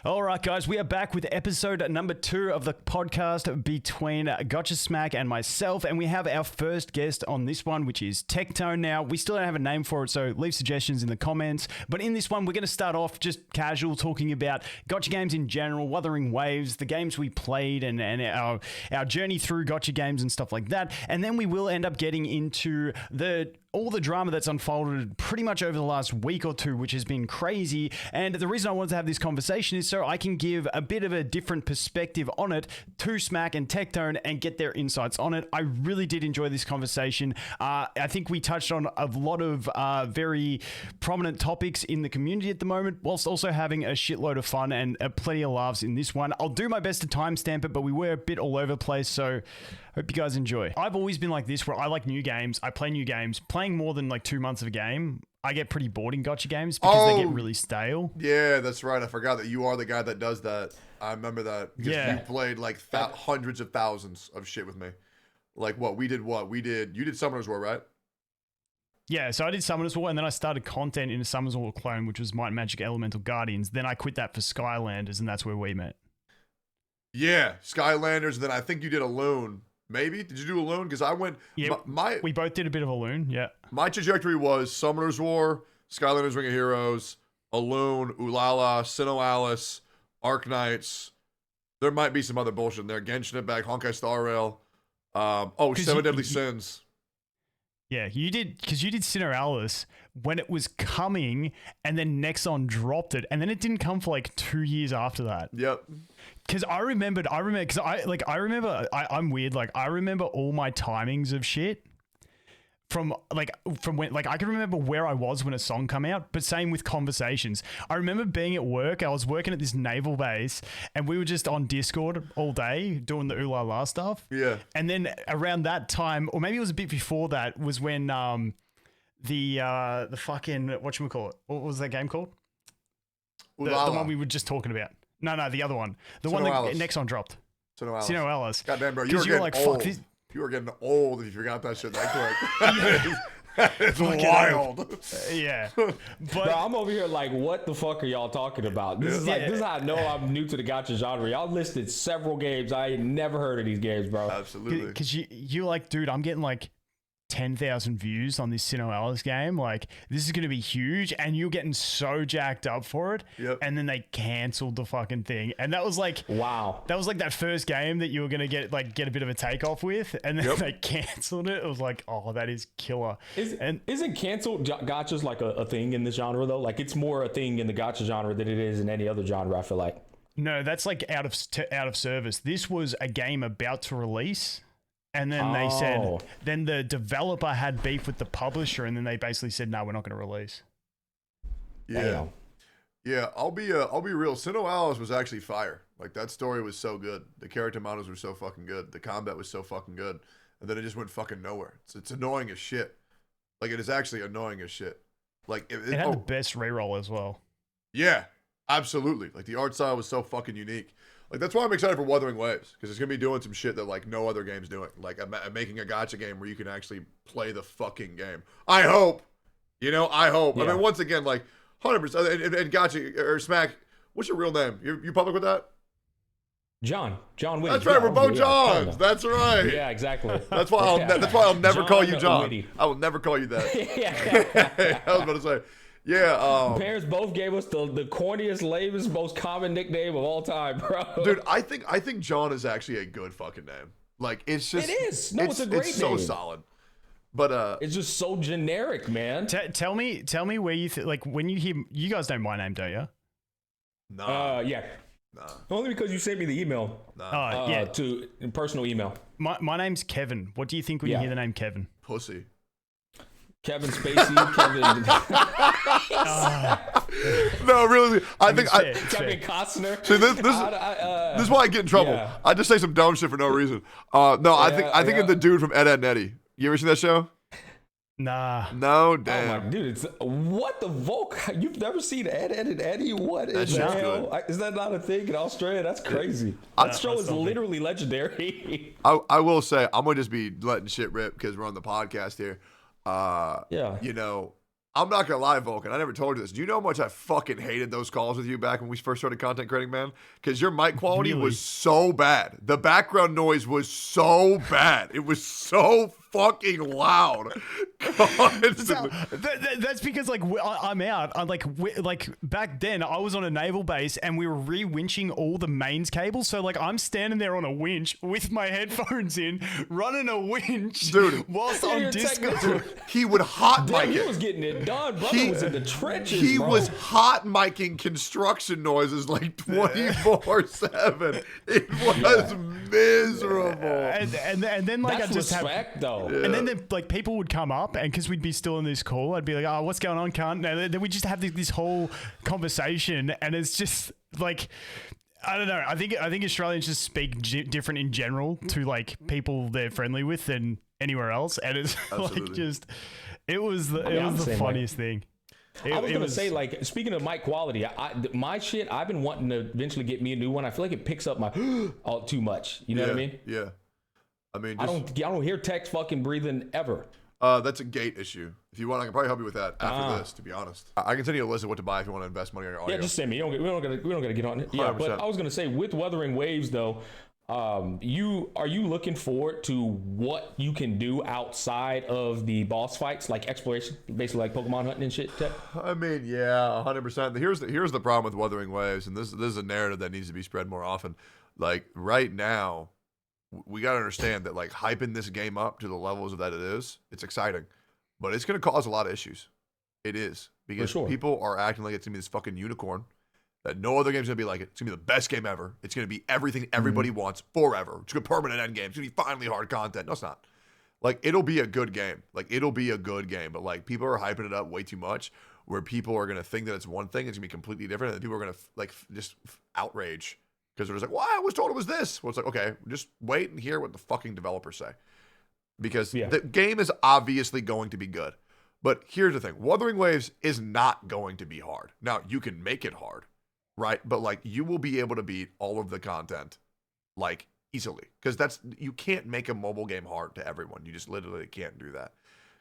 All right, guys, we are back with episode number 2 of the podcast between Gacha Smack and myself, and we have our first guest on this one, which is Tectone. Now, we still don't have a name for it, so leave suggestions in the comments, but in this one, we're going to start off just casual, talking about gacha games in general, Wuthering Waves, the games we played, and our journey through gacha games and stuff like that, and then we will end up getting into all the drama that's unfolded pretty much over the last week or two, which has been crazy. And the reason I wanted to have this conversation is so I can give a bit of a different perspective on it to Smack and Tectone and get their insights on it. I really did enjoy this conversation. I think we touched on a lot of very prominent topics in the community at the moment, whilst also having a shitload of fun and plenty of laughs in this one. I'll do my best to timestamp it, but we were a bit all over the place, so hope you guys enjoy. I've always been like this, where I like new games. I play new games. Playing more than like 2 months of a game, I get pretty bored in gacha games because they get really stale. Yeah, that's right. I forgot that you are the guy that does that. I remember that because you played like hundreds of thousands of shit with me. Like what? You did Summoner's War, right? Yeah, so I did Summoner's War, and then I started content in a Summoner's War clone, which was Might and Magic Elemental Guardians. Then I quit that for Skylanders, and that's where we met. Yeah, Skylanders. And then I think you did Alone. Maybe? Did you do Alone? Because I went... Yeah, we both did a bit of Alone, yeah. My trajectory was Summoner's War, Skylanders Ring of Heroes, Alone, Ulala, Sinnoh Alice, Arknights. There might be some other bullshit in there. Genshin Impact, Honkai Star Rail. Seven Deadly Sins. Yeah, you did, because you did Sinnoh Alice when it was coming, and then Nexon dropped it, and then it didn't come for like 2 years after that. Yep. Because I'm weird. Like, I remember all my timings of shit from when, like, I can remember where I was when a song come out, but same with conversations. I remember being at work. I was working at this naval base, and we were just on Discord all day doing the ooh la la stuff. Yeah. And then around that time, or maybe it was a bit before that, was when the fucking, whatchamacallit, what was that game called? The one we were just talking about. No, the other one. The one that Nexon dropped. Sinnoh Alice. Goddamn, bro. You were getting like, old. You were getting old if you forgot that shit that quick. It's wild. Yeah. But bro, I'm over here like, what the fuck are y'all talking about? This is how I know I'm new to the gacha genre. Y'all listed several games. I ain't never heard of these games, bro. Absolutely. Because you're like, dude, I'm getting like 10,000 views on this Sinnoh Alice game. Like, this is going to be huge, and you're getting so jacked up for it. Yep. And then they cancelled the fucking thing. And that was like, wow. That was like that first game that you were going to get a bit of a takeoff with, and then they cancelled it. It was like, oh, that is killer. Isn't canceled gachas like a thing in this genre, though? Like, it's more a thing in the gacha genre than it is in any other genre, I feel like. No, that's like out of service. This was a game about to release. And then they said, then the developer had beef with the publisher, and then they basically said, no, we're not going to release. Yeah. Damn. Yeah, I'll be real. Sinnoh Alice was actually fire. Like, that story was so good. The character models were so fucking good. The combat was so fucking good. And then it just went fucking nowhere. It's annoying as shit. Like, it is actually annoying as shit. Like, it had the best reroll as well. Yeah, absolutely. Like, the art style was so fucking unique. Like, that's why I'm excited for Wuthering Waves, because it's going to be doing some shit that, like, no other game's doing. Like, I'm making a gacha game where you can actually play the fucking game. I hope. I hope. Yeah. I mean, once again, like, 100%. And gacha, or Smack, what's your real name? You public with that? John Whitty. That's right, we're both Johns. That's right. Yeah, exactly. That's why I'll never call you John. Whitty. I will never call you that. I was about to say. Yeah, parents both gave us the corniest, lamest, most common nickname of all time, bro. Dude, I think John is actually a good fucking name. Like, it's just, it is. No, it's a great name. It's so solid. But it's just so generic, man. Tell me where you like when you hear, you guys know my name, don't you? No. Yeah. Nah. Only because you sent me the email. Nah. To personal email. My name's Kevin. What do you think when you hear the name Kevin? Pussy. Kevin Spacey, Kevin. No, really. Kevin Costner. See, this is why I get in trouble. Yeah. I just say some dumb shit for no reason. I think of the dude from Ed, Edd n Eddy. You ever seen that show? Nah. No, damn. Oh my, dude, it's what the Volk? You've never seen Ed, Edd n Eddy? What is the hell? Is that not a thing in Australia? That's crazy. That show is literally legendary. I will say, I'm gonna just be letting shit rip because we're on the podcast here. I'm not gonna lie, Volkin. I never told you this. Do you know how much I fucking hated those calls with you back when we first started content creating, man? Because your mic quality Really? was so bad. The background noise was so bad. It was so fucking loud. Constantly. That's because like I'm out. I'm like back then I was on a naval base and we were re-winching all the mains cables. So like I'm standing there on a winch with my headphones in, running a winch, Dude. whilst on Discord. He would hot Damn, mic he it. was getting it done. Brother was in the trenches, He bro. was hot micing construction noises like 24/7. It was miserable. And then like That's I just respect, though. And then like people would come up, and because we'd be still in this call, I'd be like, "Oh, what's going on, cunt?" And then we just have this whole conversation, and it's just like, I don't know. I think Australians just speak different in general to like people they're friendly with than anywhere else, and it's Absolutely. like just it was the funniest thing. I was gonna say, like, speaking of mic quality, my shit, I've been wanting to eventually get me a new one. I feel like it picks up my all too much. You know what I mean? Yeah. I mean, I don't hear Tex fucking breathing ever. that's a gate issue. If you want, I can probably help you with that after this. To be honest, I can send you a list of what to buy if you want to invest money on your audio. Yeah, just send me. We don't gotta get on it. Yeah, 100%. but I was gonna say with Wuthering Waves though, are you looking forward to what you can do outside of the boss fights, like exploration, basically like Pokemon hunting and shit? Tech? I mean, yeah, 100%. Here's the problem with Wuthering Waves, and this is a narrative that needs to be spread more often. Like right now, we got to understand that like hyping this game up to the levels that it is, it's exciting, but it's going to cause a lot of issues. It is because people are acting like it's going to be this fucking unicorn that no other game's going to be like it. It's going to be the best game ever. It's going to be everything everybody wants forever. It's a permanent end game. It's going to be finally hard content. No, it's not. Like, it'll be a good game. Like, it'll be a good game, but like people are hyping it up way too much where people are going to think that it's one thing. It's going to be completely different. And people are going to like just outrage. Because they're just like, well, I was told it was this. Well, it's like, okay, just wait and hear what the fucking developers say. Because the game is obviously going to be good. But here's the thing. Wuthering Waves is not going to be hard. Now, you can make it hard, right? But, like, you will be able to beat all of the content, like, easily. Because you can't make a mobile game hard to everyone. You just literally can't do that.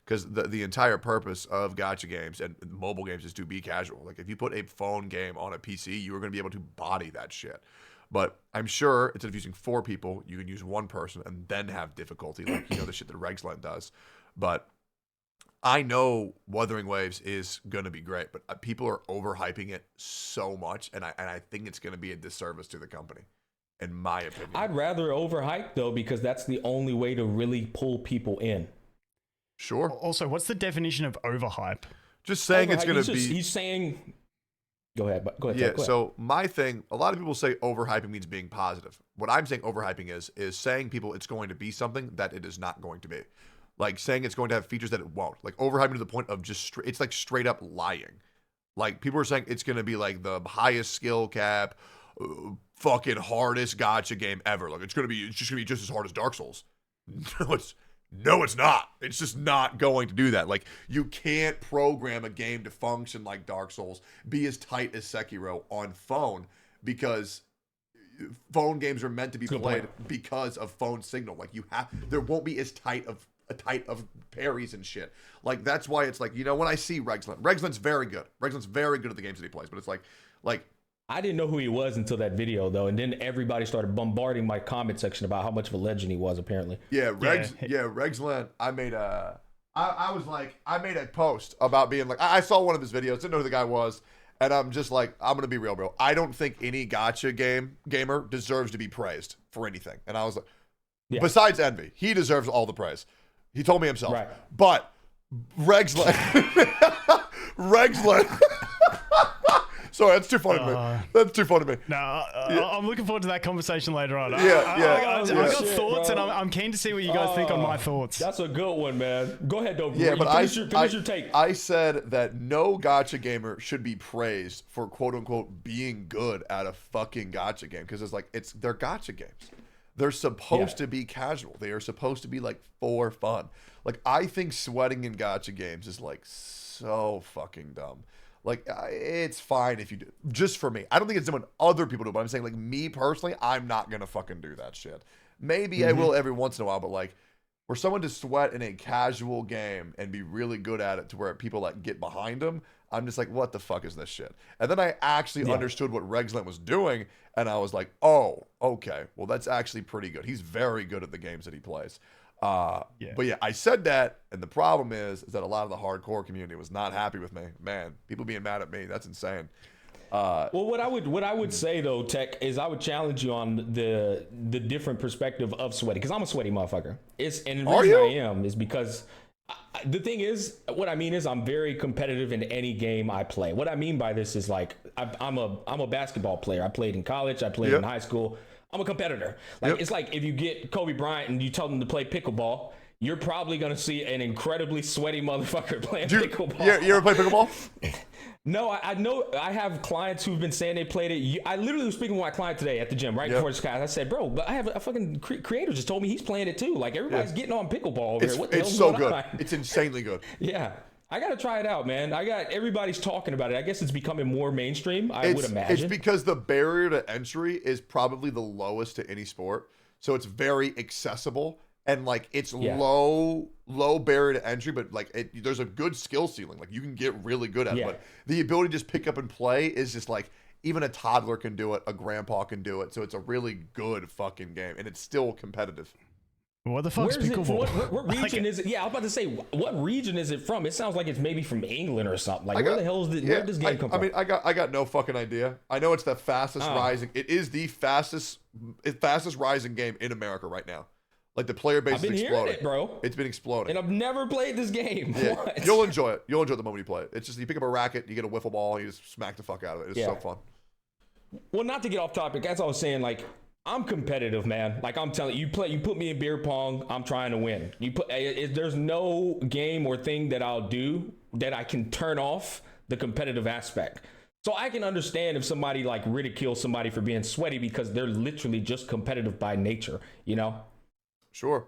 Because the entire purpose of gacha games and mobile games is to be casual. Like, if you put a phone game on a PC, you are going to be able to body that shit. But I'm sure instead of using 4 people, you can use 1 person and then have difficulty, like, the shit that Regsland does. But I know Wuthering Waves is going to be great, but people are overhyping it so much, and I think it's going to be a disservice to the company, in my opinion. I'd rather overhype, though, because that's the only way to really pull people in. Sure. Also, what's the definition of overhype? Just saying it's going to be... He's saying... Go ahead. Go ahead. Yeah, go ahead. So my thing, a lot of people say overhyping means being positive. What I'm saying overhyping is saying people it's going to be something that it is not going to be. Like saying it's going to have features that it won't. Like overhyping to the point of just, it's like straight up lying. Like people are saying it's going to be like the highest skill cap, fucking hardest gacha game ever. Like it's just going to be just as hard as Dark Souls. No, it's not. It's just not going to do that. Like, you can't program a game to function like Dark Souls, be as tight as Sekiro on phone, because phone games are meant to be played because of phone signal. Like, there won't be as tight of parries and shit. Like, that's why it's like, when I see Regsland's very good. Regsland's very good at the games that he plays, but it's like I didn't know who he was until that video, though, and then everybody started bombarding my comment section about how much of a legend he was, apparently. Yeah, Regsland. I made a post about being like, I saw one of his videos, didn't know who the guy was, and I'm just like, I'm gonna be real, bro. I don't think any gacha gamer deserves to be praised for anything. And I was like, besides Envy, he deserves all the praise. He told me himself. Right. But Regsland. Sorry, that's too funny to me. That's too funny to me. No, I'm looking forward to that conversation later on. I got thoughts, and I'm keen to see what you guys think on my thoughts. That's a good one, man. Go ahead, though. Yeah, but finish your take. I said that no gacha gamer should be praised for quote unquote being good at a fucking gacha game, because they're gacha games. They're supposed to be casual. They are supposed to be like for fun. Like, I think sweating in gacha games is like so fucking dumb. Like, it's fine if you do. Just for me. I don't think it's when other people do, but I'm saying, like, me personally, I'm not going to fucking do that shit. Maybe I will every once in a while, but, like, For someone to sweat in a casual game and be really good at it to where people like get behind them, I'm just like, what the fuck is this shit? And then I actually understood what Regslint was doing, and I was like, oh, okay, well that's actually pretty good. He's very good at the games that he plays. But yeah, I said that, and the problem is that a lot of the hardcore community was not happy with me. Man, people being mad at me, that's insane. Well, what I would say though, Tech, is I would challenge you on the different perspective of sweaty, because I'm a sweaty motherfucker. And the reason I am is because the thing is, what I mean is I'm very competitive in any game I play. What I mean by this is like I'm a basketball player. I played in college. I played in high school. I'm a competitor. Like it's like if you get Kobe Bryant and you tell him to play pickleball, you're probably gonna see an incredibly sweaty motherfucker playing pickleball. You ever play pickleball? No, I know I have clients who've been saying they played it. I literally was speaking with my client today at the gym right before this class. I said, bro, but I have a fucking creator just told me he's playing it too. Like everybody's getting on pickleball over here. What the hell's so going good. on? It's insanely good. Yeah. I got to try it out, man. Everybody's talking about it. I guess it's becoming more mainstream, I would imagine. It's because the barrier to entry is probably the lowest to any sport. So it's very accessible. And like it's low barrier to entry, but like there's a good skill ceiling. Like you can get really good at it. But the ability to just pick up and play is just like even a toddler can do it, a grandpa can do it. So it's a really good fucking game, and it's still competitive. What the fuck's pickleball? What region is it? Yeah, I was about to say, what region is it from? It sounds like it's maybe from England or something. Like where the hell is where does this game come from? I mean, I got no fucking idea. I know it's the fastest rising. It is the fastest rising game in America right now. Like the player base is exploding. It, bro. It's been exploding. And I've never played this game. Yeah. You'll enjoy it. You'll enjoy it the moment you play it. It's just you pick up a racket, you get a wiffle ball, and you just smack the fuck out of it. It's so fun. Well, not to get off topic, as I was saying, like I'm competitive, man. Like I'm telling you, you put me in beer pong, I'm trying to win. There's no game or thing that I'll do that I can turn off the competitive aspect. So I can understand if somebody like ridicules somebody for being sweaty because they're literally just competitive by nature, you know? Sure.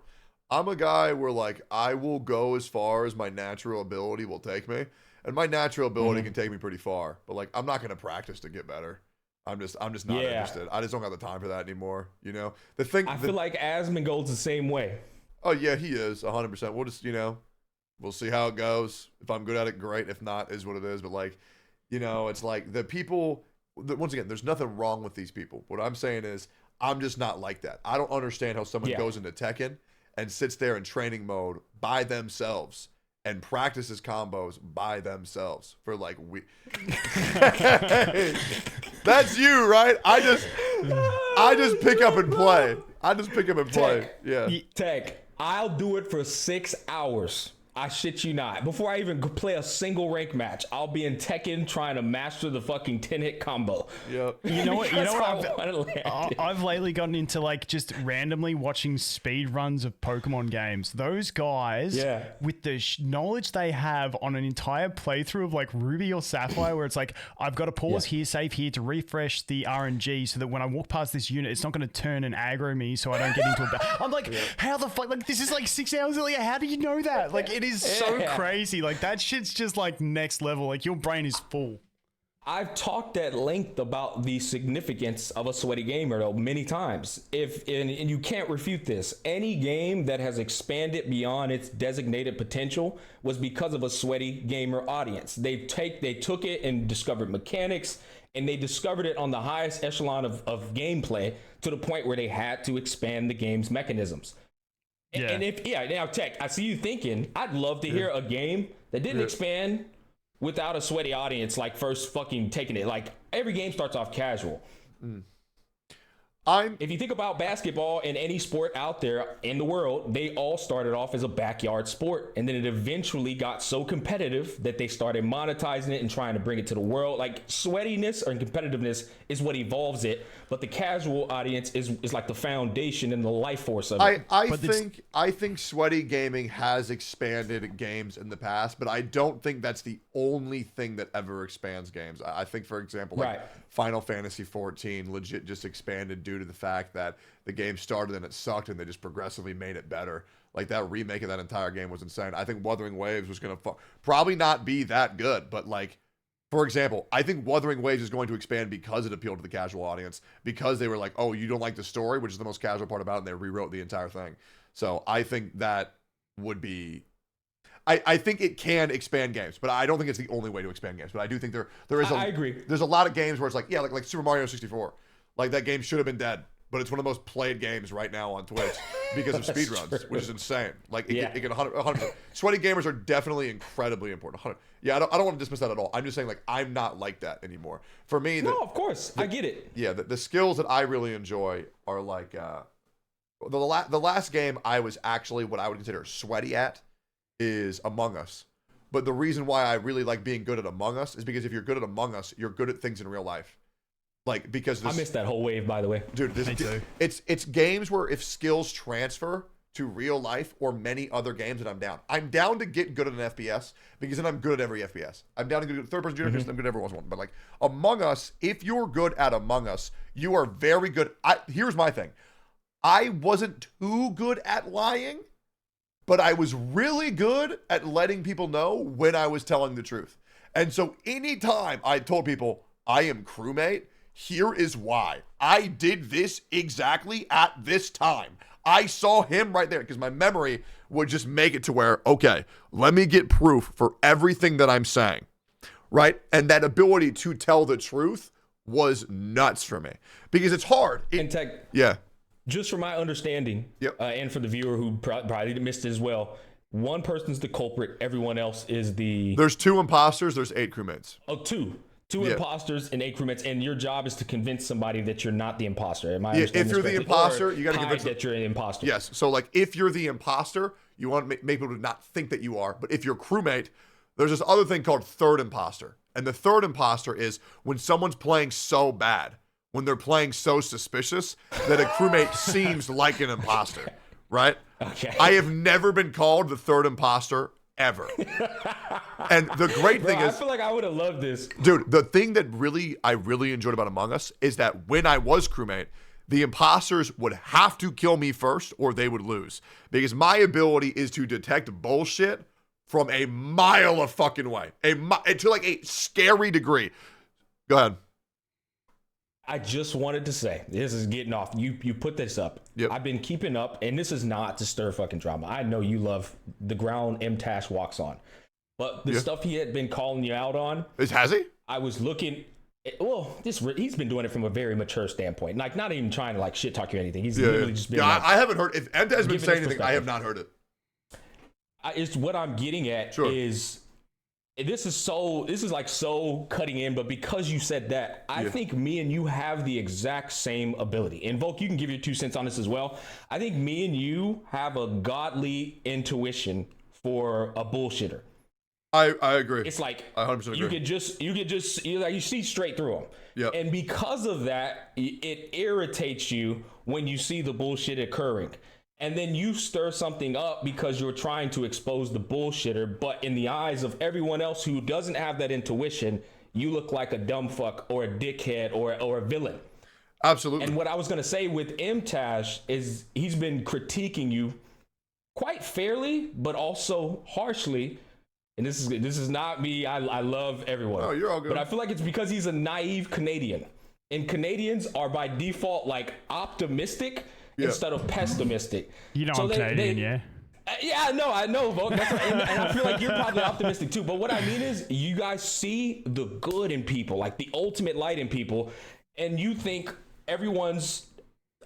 I'm a guy where like I will go as far as my natural ability will take me. And my natural ability can take me pretty far. But like I'm not gonna practice to get better. I'm just not interested. I just don't have the time for that anymore. You know? I feel like Asmongold's the same way. Oh yeah, he is 100%. We'll just, we'll see how it goes. If I'm good at it, great. If not, is what it is. But like, it's like the people once again, there's nothing wrong with these people. What I'm saying is I'm just not like that. I don't understand how someone goes into Tekken and sits there in training mode by themselves and practices combos by themselves for like That's you, right? I just pick up and play. Tech, I'll do it for 6 hours. I shit you not. Before I even play a single rank match, I'll be in Tekken trying to master the fucking 10-hit combo. Yep. You know what? I've lately gotten into like just randomly watching speed runs of Pokemon games. Those guys, with the knowledge they have on an entire playthrough of like Ruby or Sapphire, where it's like I've got to pause here, save here to refresh the RNG, so that when I walk past this unit, it's not going to turn and aggro me, so I don't get into a. I'm like, how the fuck? Like this is like 6 hours earlier. How do you know that? Like it is so crazy. Like that shit's just like next level. Like your brain is full. I've talked at length about the significance of a sweaty gamer though many times. And you can't refute this. Any game that has expanded beyond its designated potential was because of a sweaty gamer audience. They took it and discovered mechanics, and they discovered it on the highest echelon of gameplay to the point where they had to expand the game's mechanisms. Yeah. And now Tech, I see you thinking, I'd love to hear a game that didn't expand without a sweaty audience, like first fucking taking it. Like every game starts off casual. If you think about basketball and any sport out there in the world, they all started off as a backyard sport. And then it eventually got so competitive that they started monetizing it and trying to bring it to the world. Like sweatiness or competitiveness is what evolves it. But the casual audience is like the foundation and the life force of it. I think sweaty gaming has expanded games in the past, but I don't think that's the only thing that ever expands games. I think, for example, like Final Fantasy 14 legit just expanded due to the fact that the game started and it sucked and they just progressively made it better. Like that remake of that entire game was insane. I think Wuthering Waves was going to probably not be that good, but like, for example, I think Wuthering Waves is going to expand because it appealed to the casual audience, because they were like, oh, you don't like the story, which is the most casual part about it, and they rewrote the entire thing. So I think that would be. I think it can expand games, but I don't think it's the only way to expand games. But I do think there is. I agree. There's a lot of games where it's like, yeah, like Super Mario 64, like that game should have been dead, but it's one of the most played games right now on Twitch because of speedruns, which is insane. Like it can 100%. Sweaty gamers are definitely incredibly important. 100. Yeah, I don't want to dismiss that at all. I'm just saying like I'm not like that anymore. For me, no, of course, I get it. Yeah, the skills that I really enjoy are like the last game I was actually what I would consider sweaty at is Among Us. But the reason why I really like being good at Among Us is because if you're good at Among Us, you're good at things in real life. Like because I missed that whole wave, by the way. Dude, it's games where if skills transfer to real life or many other games that I'm down. I'm down to get good at an FPS because then I'm good at every FPS. I'm down to get good at third person shooter because I'm good at every one. But like Among Us, if you're good at Among Us, you are very good. Here's my thing. I wasn't too good at lying, but I was really good at letting people know when I was telling the truth. And so anytime I told people I am crewmate, here is why. I did this exactly at this time. I saw him right there because my memory would just make it to where, okay, let me get proof for everything that I'm saying, right? And that ability to tell the truth was nuts for me because it's hard. Yeah. Just from my understanding, and for the viewer who probably missed it as well, one person's the culprit, everyone else is the... There's 2 imposters, there's 8 crewmates. Oh, two imposters and 8 crewmates, and your job is to convince somebody that you're not the imposter. Am I understanding if you're the imposter, you got to convince that you're an imposter. Yes, so like if you're the imposter, you want to make people to not think that you are, but if you're crewmate, there's this other thing called third imposter. And the third imposter is when someone's playing so bad, when they're playing so suspicious that a crewmate seems like an imposter, right? Okay. I have never been called the third imposter ever. And the great thing is, I feel like I would have loved this. Dude, the thing that I really enjoyed about Among Us is that when I was crewmate, the imposters would have to kill me first or they would lose. Because my ability is to detect bullshit from a mile of fucking way. To like a scary degree. Go ahead. I just wanted to say, this is getting off. You put this up. Yep. I've been keeping up, and this is not to stir fucking drama. I know you love the ground MTashed walks on. But the stuff he had been calling you out on. Has he? I was looking. Well, he's been doing it from a very mature standpoint. Like, not even trying to like shit talk you or anything. He's literally just been. I haven't heard. If Ed has been saying anything, I have not heard it. It's what I'm getting at is. This is like so cutting in, but because you said that, I think me and you have the exact same ability. And Volk, you can give your 2 cents on this as well. I think me and you have a godly intuition for a bullshitter. I agree. It's like I 100% agree. You see straight through them. Yep. And because of that, it irritates you when you see the bullshit occurring. And then you stir something up because you're trying to expose the bullshitter, but in the eyes of everyone else who doesn't have that intuition, you look like a dumb fuck or a dickhead or a villain. Absolutely. And what I was going to say with MTashed is he's been critiquing you quite fairly, but also harshly. And this is not me. I love everyone. Oh, you're all good. But I feel like it's because he's a naive Canadian. And Canadians are by default like optimistic instead of pessimistic. You know, I'm Canadian, yeah. Yeah, I know, Volk. And I feel like you're probably optimistic too. But what I mean is, you guys see the good in people, like the ultimate light in people, and you think everyone's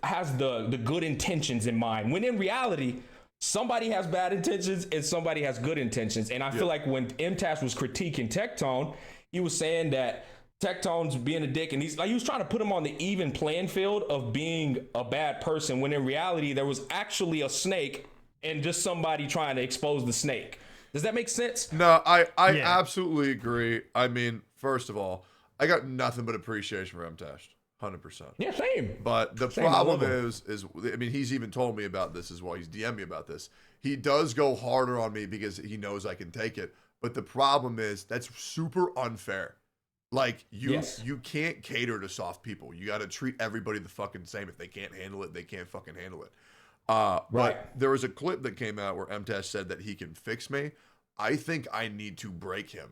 has the good intentions in mind. When in reality, somebody has bad intentions and somebody has good intentions. And I feel like when MTashed was critiquing Tectone, he was saying that Tectone's being a dick, and he was trying to put him on the even playing field of being a bad person, when in reality there was actually a snake and just somebody trying to expose the snake. Does that make sense? No, I absolutely agree. I mean, first of all, I got nothing but appreciation for MTashed. 100%. Yeah, same. But the problem is I mean, he's even told me about this as well. He's DM'd me about this. He does go harder on me because he knows I can take it. But the problem is that's super unfair. Like, you can't cater to soft people. You got to treat everybody the fucking same. If they can't handle it, they can't fucking handle it. But there was a clip that came out where MTashed said that he can fix me. I think I need to break him,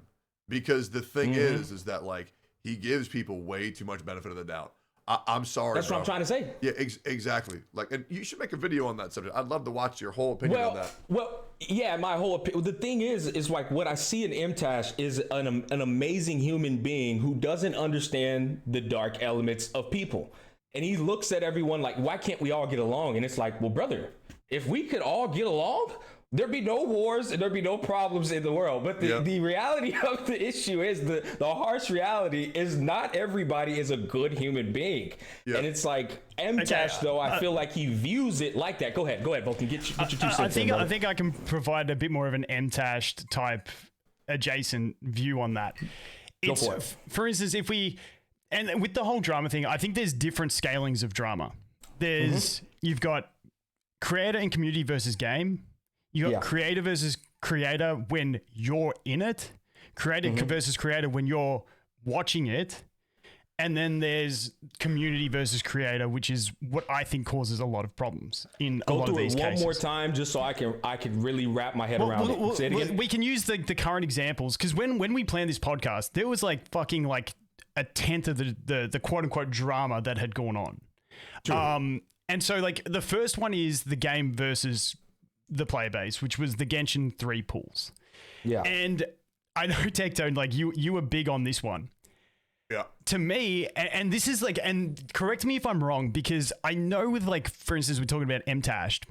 because the thing is that like he gives people way too much benefit of the doubt. I'm sorry. That's bro. what I'm trying to say. Yeah, exactly. Like, and you should make a video on that subject. I'd love to watch your whole opinion on that. Well, yeah, my whole opinion. The thing is like what I see in MTashed is an amazing human being who doesn't understand the dark elements of people. And he looks at everyone like, why can't we all get along? And it's like, well, brother, if we could all get along, there'd be no wars and there'd be no problems in the world. But the reality of the issue is the harsh reality is not everybody is a good human being. Yeah. And it's like MTashed, though, I feel like he views it like that. Go ahead, Volkin. Get your 2 cents. I think I can provide a bit more of an MTashed type adjacent view on that. Go for it. For instance, and with the whole drama thing, I think there's different scalings of drama. You've got creator and community versus game. You got creator versus creator when you're in it, creator versus creator when you're watching it, and then there's community versus creator, which is what I think causes a lot of problems in a lot of these cases. Go through it one more time, just so I can really wrap my head around it. Say it again. We can use the current examples because when we planned this podcast, there was like fucking like a tenth of the quote unquote drama that had gone on. Sure. And so like the first one is the game versus the player base, which was the Genshin 3 pools. Yeah. And I know Tectone, like you were big on this one. Yeah. To me, and this is like, and correct me if I'm wrong, because I know with like, for instance, we're talking about MTashed.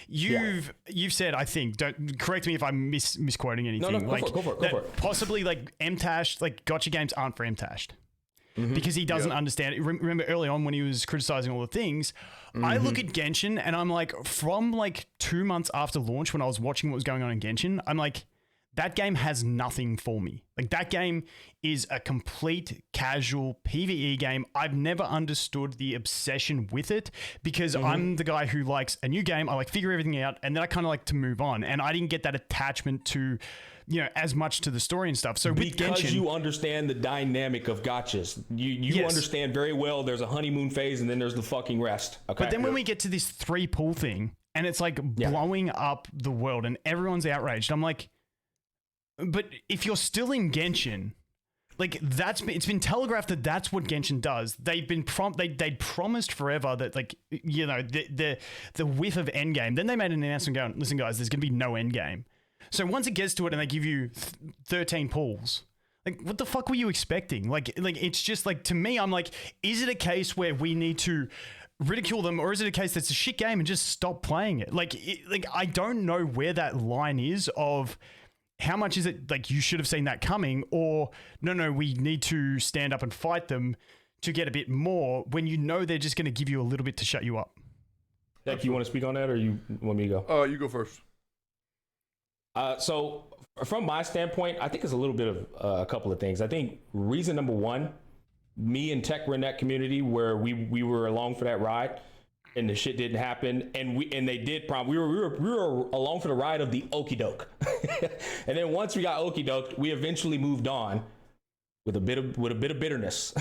You've said, I think, don't correct me if I'm misquoting anything. No, go for it. Possibly like MTashed, like gotcha games aren't for MTashed. Because he doesn't understand it. Remember early on when he was criticizing all the things, I look at Genshin and I'm like, from like 2 months after launch when I was watching what was going on in Genshin, I'm like, that game has nothing for me. Like that game is a complete casual PvE game. I've never understood the obsession with it because I'm the guy who likes a new game. I like figure everything out and then I kind of like to move on. And I didn't get that attachment to, as much to the story and stuff. So with because Genshin, you understand the dynamic of gachas, you understand very well. There's a honeymoon phase, and then there's the fucking rest. Okay. But then when we get to this 3 pool thing, and it's like blowing up the world, and everyone's outraged, I'm like, but if you're still in Genshin, like it's been telegraphed that that's what Genshin does. They've been they'd promised forever that like the width of endgame. Then they made an announcement going, listen guys, there's gonna be no endgame. So once it gets to it and they give you 13 pools, like what the fuck were you expecting? Like it's just like, to me, I'm like, is it a case where we need to ridicule them, or is it a case that's a shit game and just stop playing it? Like I don't know where that line is of how much is it like you should have seen that coming, or no, we need to stand up and fight them to get a bit more when they're just going to give you a little bit to shut you up. Deck, you want to speak on that, or you want me to go? You go first. So from my standpoint, I think it's a little bit of a couple of things. I think reason number one, me and Tech were in that community where we were along for that ride, and the shit didn't happen, and they did we were along for the ride of the okie doke, and then once we got okie doked, we eventually moved on with a bit of bitterness.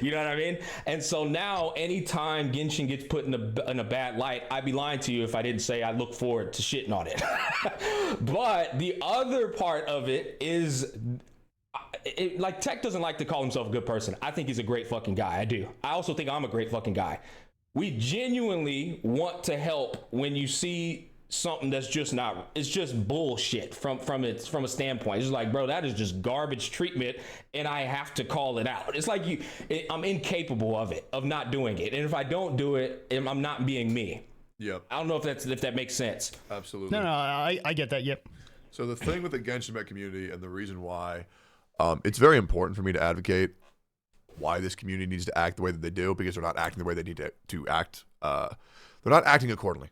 You know what I mean? And so now anytime Genshin gets put in a bad light, I'd be lying to you if I didn't say I look forward to shitting on it. But the other part of it is, like, Tech doesn't like to call himself a good person. I think he's a great fucking guy. I do. I also think I'm a great fucking guy. We genuinely want to help when you see something that's just not, it's just bullshit from a standpoint. It's like, bro, that is just garbage treatment, and I have to call it out. It's like I'm incapable of not doing it, and if I don't do it, I'm not being me. Yep. I don't know if that makes sense. Absolutely. No, I get that. Yep. So the thing with the Genshin Met community, and the reason why it's very important for me to advocate why this community needs to act the way that they do, because they're not acting the way they need to act. They're not acting accordingly.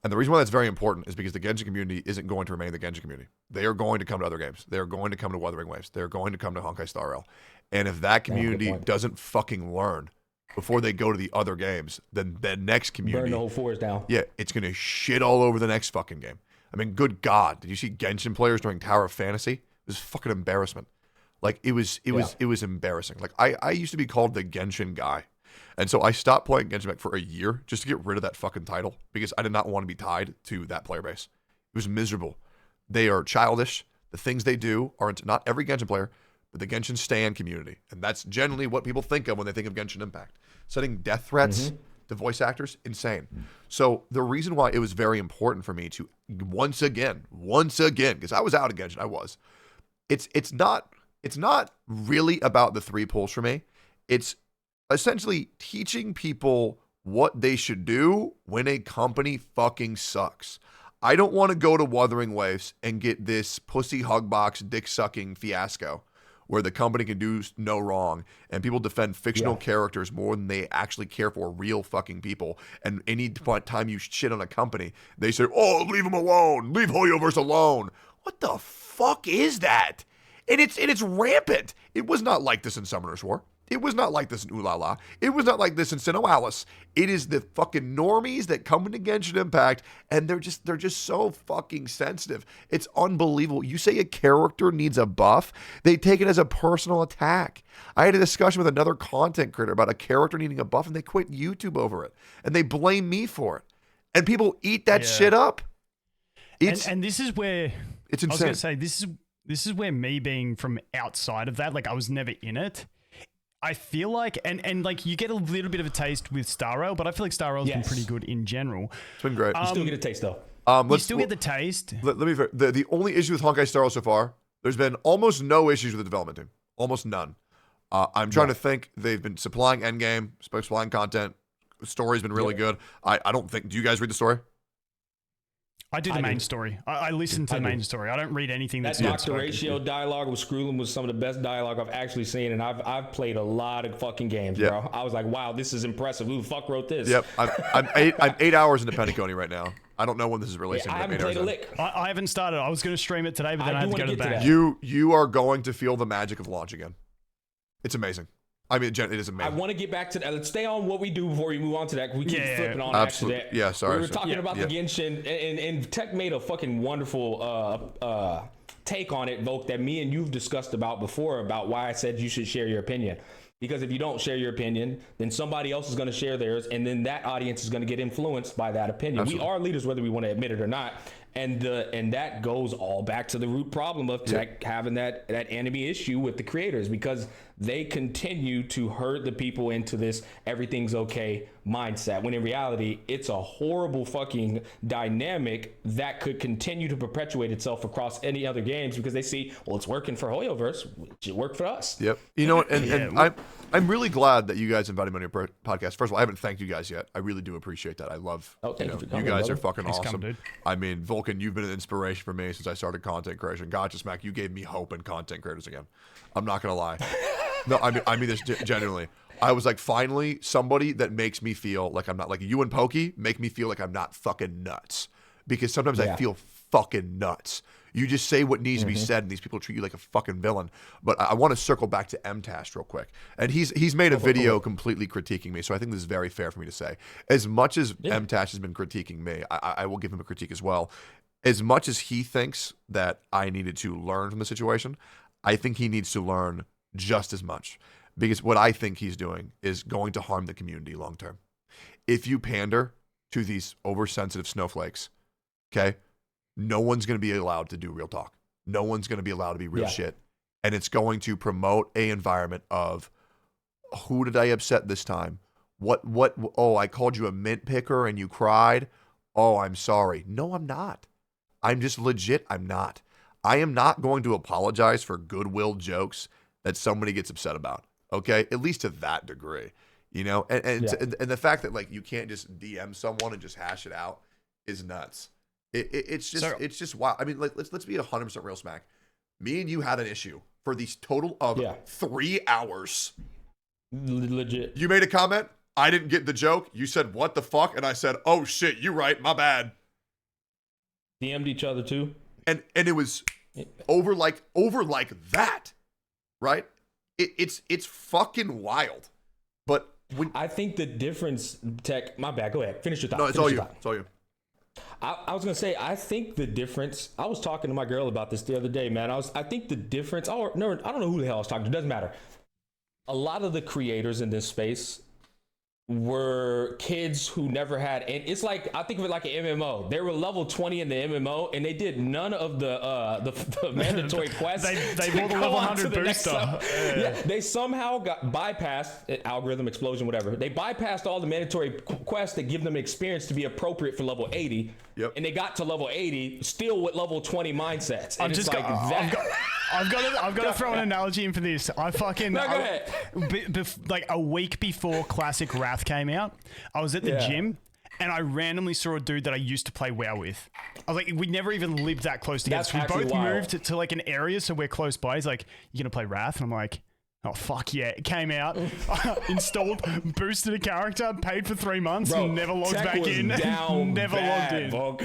And the reason why that's very important is because the Genshin community isn't going to remain the Genshin community. They are going to come to other games. They are going to come to Wuthering Waves. They're going to come to Honkai Star Rail. And if that community doesn't fucking learn before they go to the other games, then the next community... burn the whole forest down. Yeah, it's going to shit all over the next fucking game. I mean, good God. Did you see Genshin players during Tower of Fantasy? It was fucking embarrassment. Like, it was embarrassing. Like, I used to be called the Genshin guy. And so I stopped playing Genshin Smack for a year just to get rid of that fucking title, because I did not want to be tied to that player base. It was miserable. They are childish. The things they do aren't, not every Genshin player, but the Genshin Stan community. And that's generally what people think of when they think of Genshin Impact. sending death threats to voice actors, insane. So the reason why it was very important for me to once again, because I was out against it, it's not really about the 3 pulls for me. It's essentially teaching people what they should do when a company fucking sucks. I don't want to go to Wuthering Waves and get this pussy hug box dick sucking fiasco where the company can do no wrong and people defend fictional characters more than they actually care for real fucking people. And any time you shit on a company, they say, oh, leave them alone. Leave Hoyoverse alone. What the fuck is that? And it's rampant. It was not like this in Summoner's War. It was not like this in Ulala. It was not like this in Sinnoh Alice. It is the fucking normies that come into Genshin Impact, and they're just so fucking sensitive. It's unbelievable. You say a character needs a buff, they take it as a personal attack. I had a discussion with another content creator about a character needing a buff, and they quit YouTube over it, and they blame me for it. And people eat that shit up. And this is where it's insane. I was going to say this is where me being from outside of that, like I was never in it. I feel like, and like you get a little bit of a taste with Star Rail, but I feel like Star Rail's been pretty good in general. It's been great. You still get a taste though. You still get the taste. Let me the only issue with Honkai Star Rail so far, there's been almost no issues with the development team. Almost none. I'm trying to think. They've been supplying endgame, supplying content. The story's been really good. I don't think. Do you guys read the story? I do the main story. I listen to the main story. I don't read anything that's not Dr. Ratio dialogue with Screwlin was some of the best dialogue I've actually seen, and I've played a lot of fucking games, bro. I was like, wow, this is impressive. Who the fuck wrote this? Yep. I'm 8 hours into Pentacone right now. I don't know when this is releasing. I haven't played a lick. I haven't started. I was going to stream it today, but then I had to go to the bank. You are going to feel the magic of launch again. It's amazing. I mean, it is amazing. I want to get back to that. Let's stay on what we do before we move on to that. We keep flipping on absolutely. Accident. Yeah, sorry. We were talking about the Genshin, and Tech made a fucking wonderful take on it, Volk, that me and you've discussed about before, about why I said you should share your opinion. Because if you don't share your opinion, then somebody else is going to share theirs, and then that audience is going to get influenced by that opinion. Absolutely. We are leaders, whether we want to admit it or not. And that goes all back to the root problem of Tech having that enemy issue with the creators, because they continue to herd the people into this everything's okay mindset, when in reality it's a horrible fucking dynamic that could continue to perpetuate itself across any other games, because they see, well, it's working for Hoyoverse, it should work for us. Yep. You know what? And I'm really glad that you guys invited me on your podcast. First of all, I haven't thanked you guys yet. I really do appreciate that. I love you guys are fucking awesome. Dude. I mean, Volkin, you've been an inspiration for me since I started content creation. Gacha Smack, you gave me hope in content creators again. I'm not gonna lie. No, I mean this genuinely. I was like, finally, somebody that makes me feel like I'm not, like you and Pokey make me feel like I'm not fucking nuts. Because sometimes I feel fucking nuts. You just say what needs to be said, and these people treat you like a fucking villain. But I want to circle back to MTashed real quick. And he's made a video completely critiquing me, so I think this is very fair for me to say. As much as MTashed has been critiquing me, I will give him a critique as well. As much as he thinks that I needed to learn from the situation, I think he needs to learn just as much. Because what I think he's doing is going to harm the community long term. If you pander to these oversensitive snowflakes, okay, no one's going to be allowed to do real talk. No one's going to be allowed to be real shit. And it's going to promote a environment of, who did I upset this time? Oh, I called you a mint picker and you cried. Oh, I'm sorry. No, I'm not. I'm just legit. I'm not. I am not going to apologize for goodwill jokes that somebody gets upset about. Okay, at least to that degree, you know, and the fact that like you can't just DM someone and just hash it out is nuts. It's just wild. I mean, like let's be 100% real, Smack. Me and you had an issue for these total of 3 hours. Legit. You made a comment. I didn't get the joke. You said what the fuck, and I said, oh shit, you right, my bad. DM'd each other too, and it was over like that, right? It's fucking wild. But I think the difference, Tech, my bad, go ahead. Finish your thought. No, it's all you. It's all you. I was going to say, I think the difference, I was talking to my girl about this the other day, man. I think the difference, I don't know who the hell I was talking to, it doesn't matter. A lot of the creators in this space, were kids who never had, and it's like, I think of it like an MMO. They were level 20 in the MMO, and they did none of the mandatory quests. they bought the level 100 booster. Yeah, they somehow got bypassed, algorithm explosion, whatever. They bypassed all the mandatory quests that give them experience to be appropriate for level 80. Yep. And they got to level 80 still with level 20 mindsets. And I've got to throw an analogy in for this. I fucking No, go ahead. Like a week before Classic Wrath came out, I was at the gym and I randomly saw a dude that I used to play WoW with. I was like, we never even lived that close together. That's So we actually both wild. moved to like an area, so we're close by. He's like, "You gonna play Wrath?" And I'm like, "Oh fuck yeah!" It came out, installed, boosted a character, paid for 3 months, Bro, and never logged Tech back was in. Down Never bad, logged in. Volk.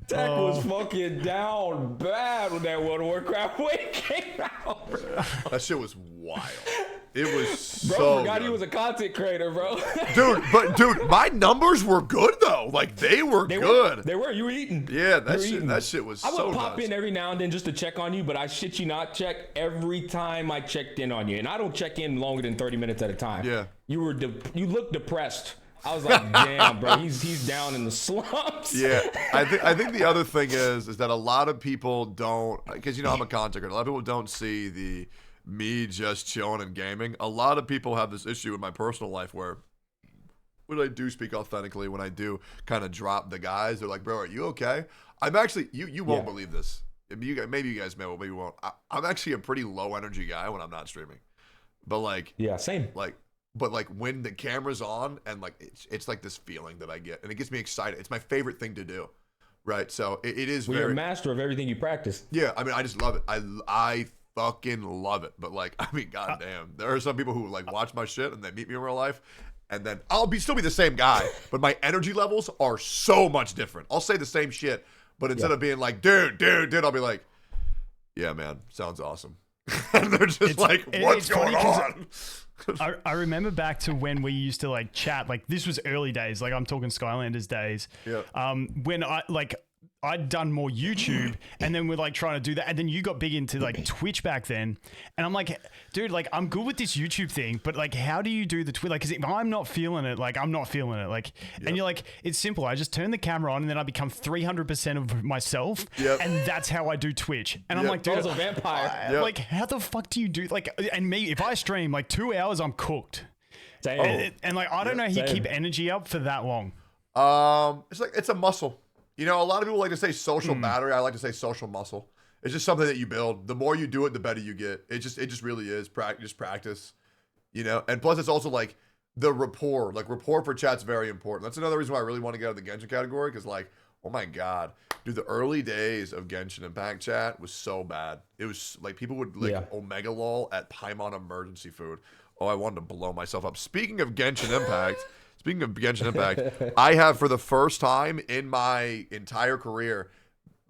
Tech was fucking down bad when that World of Warcraft wave came out. That shit was wild. It was Bro, so forgot good. he was a content creator, bro. Dude, my numbers were good though. Like they were good. They were. You were eating. Yeah, You were eating. that shit was I so would pop nuts. in every now and then just to check on you, but I shit you not, check every time I checked in on you, and I don't check in longer than 30 minutes at a time. Yeah. You looked depressed. I was like, damn, bro, he's down in the slumps. Yeah, I think the other thing is that a lot of people don't, because I'm a content creator. A lot of people don't see me just chilling and gaming. A lot of people have this issue in my personal life where when I do speak authentically, when I do kind of drop the guys, they're like, "Bro, are you okay?" I'm actually, you won't believe this. Maybe you guys may, maybe you won't. I'm actually a pretty low energy guy when I'm not streaming, but like, Yeah, same. But when the camera's on and like it's like this feeling that I get and it gets me excited. It's my favorite thing to do, right? So it is. You're a master of everything you practice. Yeah, I mean, I just love it. I fucking love it. But like, I mean, goddamn, there are some people who like watch my shit and they meet me in real life, and then I'll still be the same guy, but my energy levels are so much different. I'll say the same shit, but instead of being like, dude, I'll be like, yeah, man, sounds awesome. And they're just what's going on? I remember back to when we used to like chat, like this was early days, like I'm talking Skylanders days. Yeah. When I'd done more YouTube and then we're like trying to do that. And then you got big into like Twitch back then. And I'm like, dude, like I'm good with this YouTube thing, but like, how do you do the Twitch? Like, cause if I'm not feeling it, like I'm not feeling it. Like, and you're like, it's simple. I just turn the camera on and then I become 300% of myself. Yep. And that's how I do Twitch. And I'm like, dude, I was a vampire. like how the fuck do you do like, and me, if I stream like 2 hours, I'm cooked. Damn. And like, I don't know how you Same. keep energy up for that long. It's a muscle. A lot of people like to say social battery. I like to say social muscle. It's just something that you build. The more you do it, the better you get. It just really is practice. And plus it's also like the rapport. Like rapport for chat's very important. That's another reason why I really want to get out of the Genshin category, because like, oh my god, dude, the early days of Genshin Impact chat was so bad. It was like people would like Omega lol at Paimon emergency food. Oh, I wanted to blow myself up. Speaking of Genshin Impact. I have, for the first time in my entire career,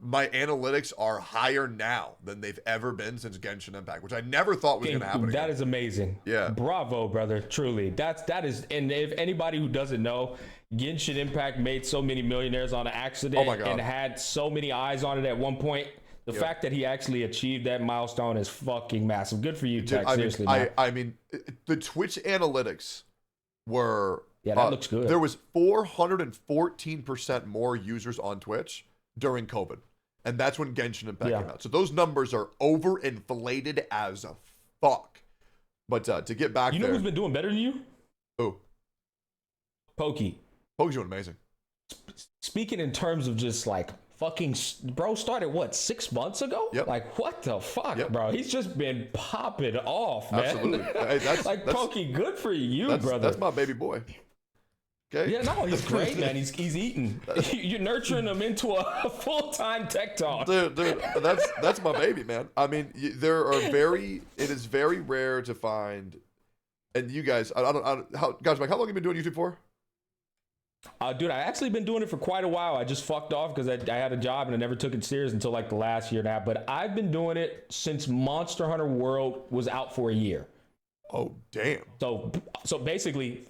my analytics are higher now than they've ever been since Genshin Impact, which I never thought was going to happen. That is amazing. Yeah. Bravo, brother. Truly. That is, and if anybody who doesn't know, Genshin Impact made so many millionaires on an accident. Oh my God. And had so many eyes on it at one point. The fact that he actually achieved that milestone is fucking massive. Good for you, Tech. Seriously, man. I mean, the Twitch analytics were... Yeah, that looks good. There was 414% more users on Twitch during COVID. And that's when Genshin Impact came out. So those numbers are overinflated as fuck. But to get back there... You know who's been doing better than you? Who? Pokey. Pokey's doing amazing. Speaking in terms of just like fucking... Bro started, what, 6 months ago? Yep. Like, what the fuck, bro? He's just been popping off, man. Absolutely. Hey, that's Pokey, good for you, brother. That's my baby boy. Okay. Yeah, no, he's great, man. He's eating. You're nurturing him into a full-time Tectone. Dude, that's my baby, man. I mean, it is very rare to find, and you guys, how long have you been doing YouTube for? Dude, I actually been doing it for quite a while. I just fucked off because I had a job and I never took it serious until like the last year and a half. But I've been doing it since Monster Hunter World was out for a year. Oh, damn. So basically,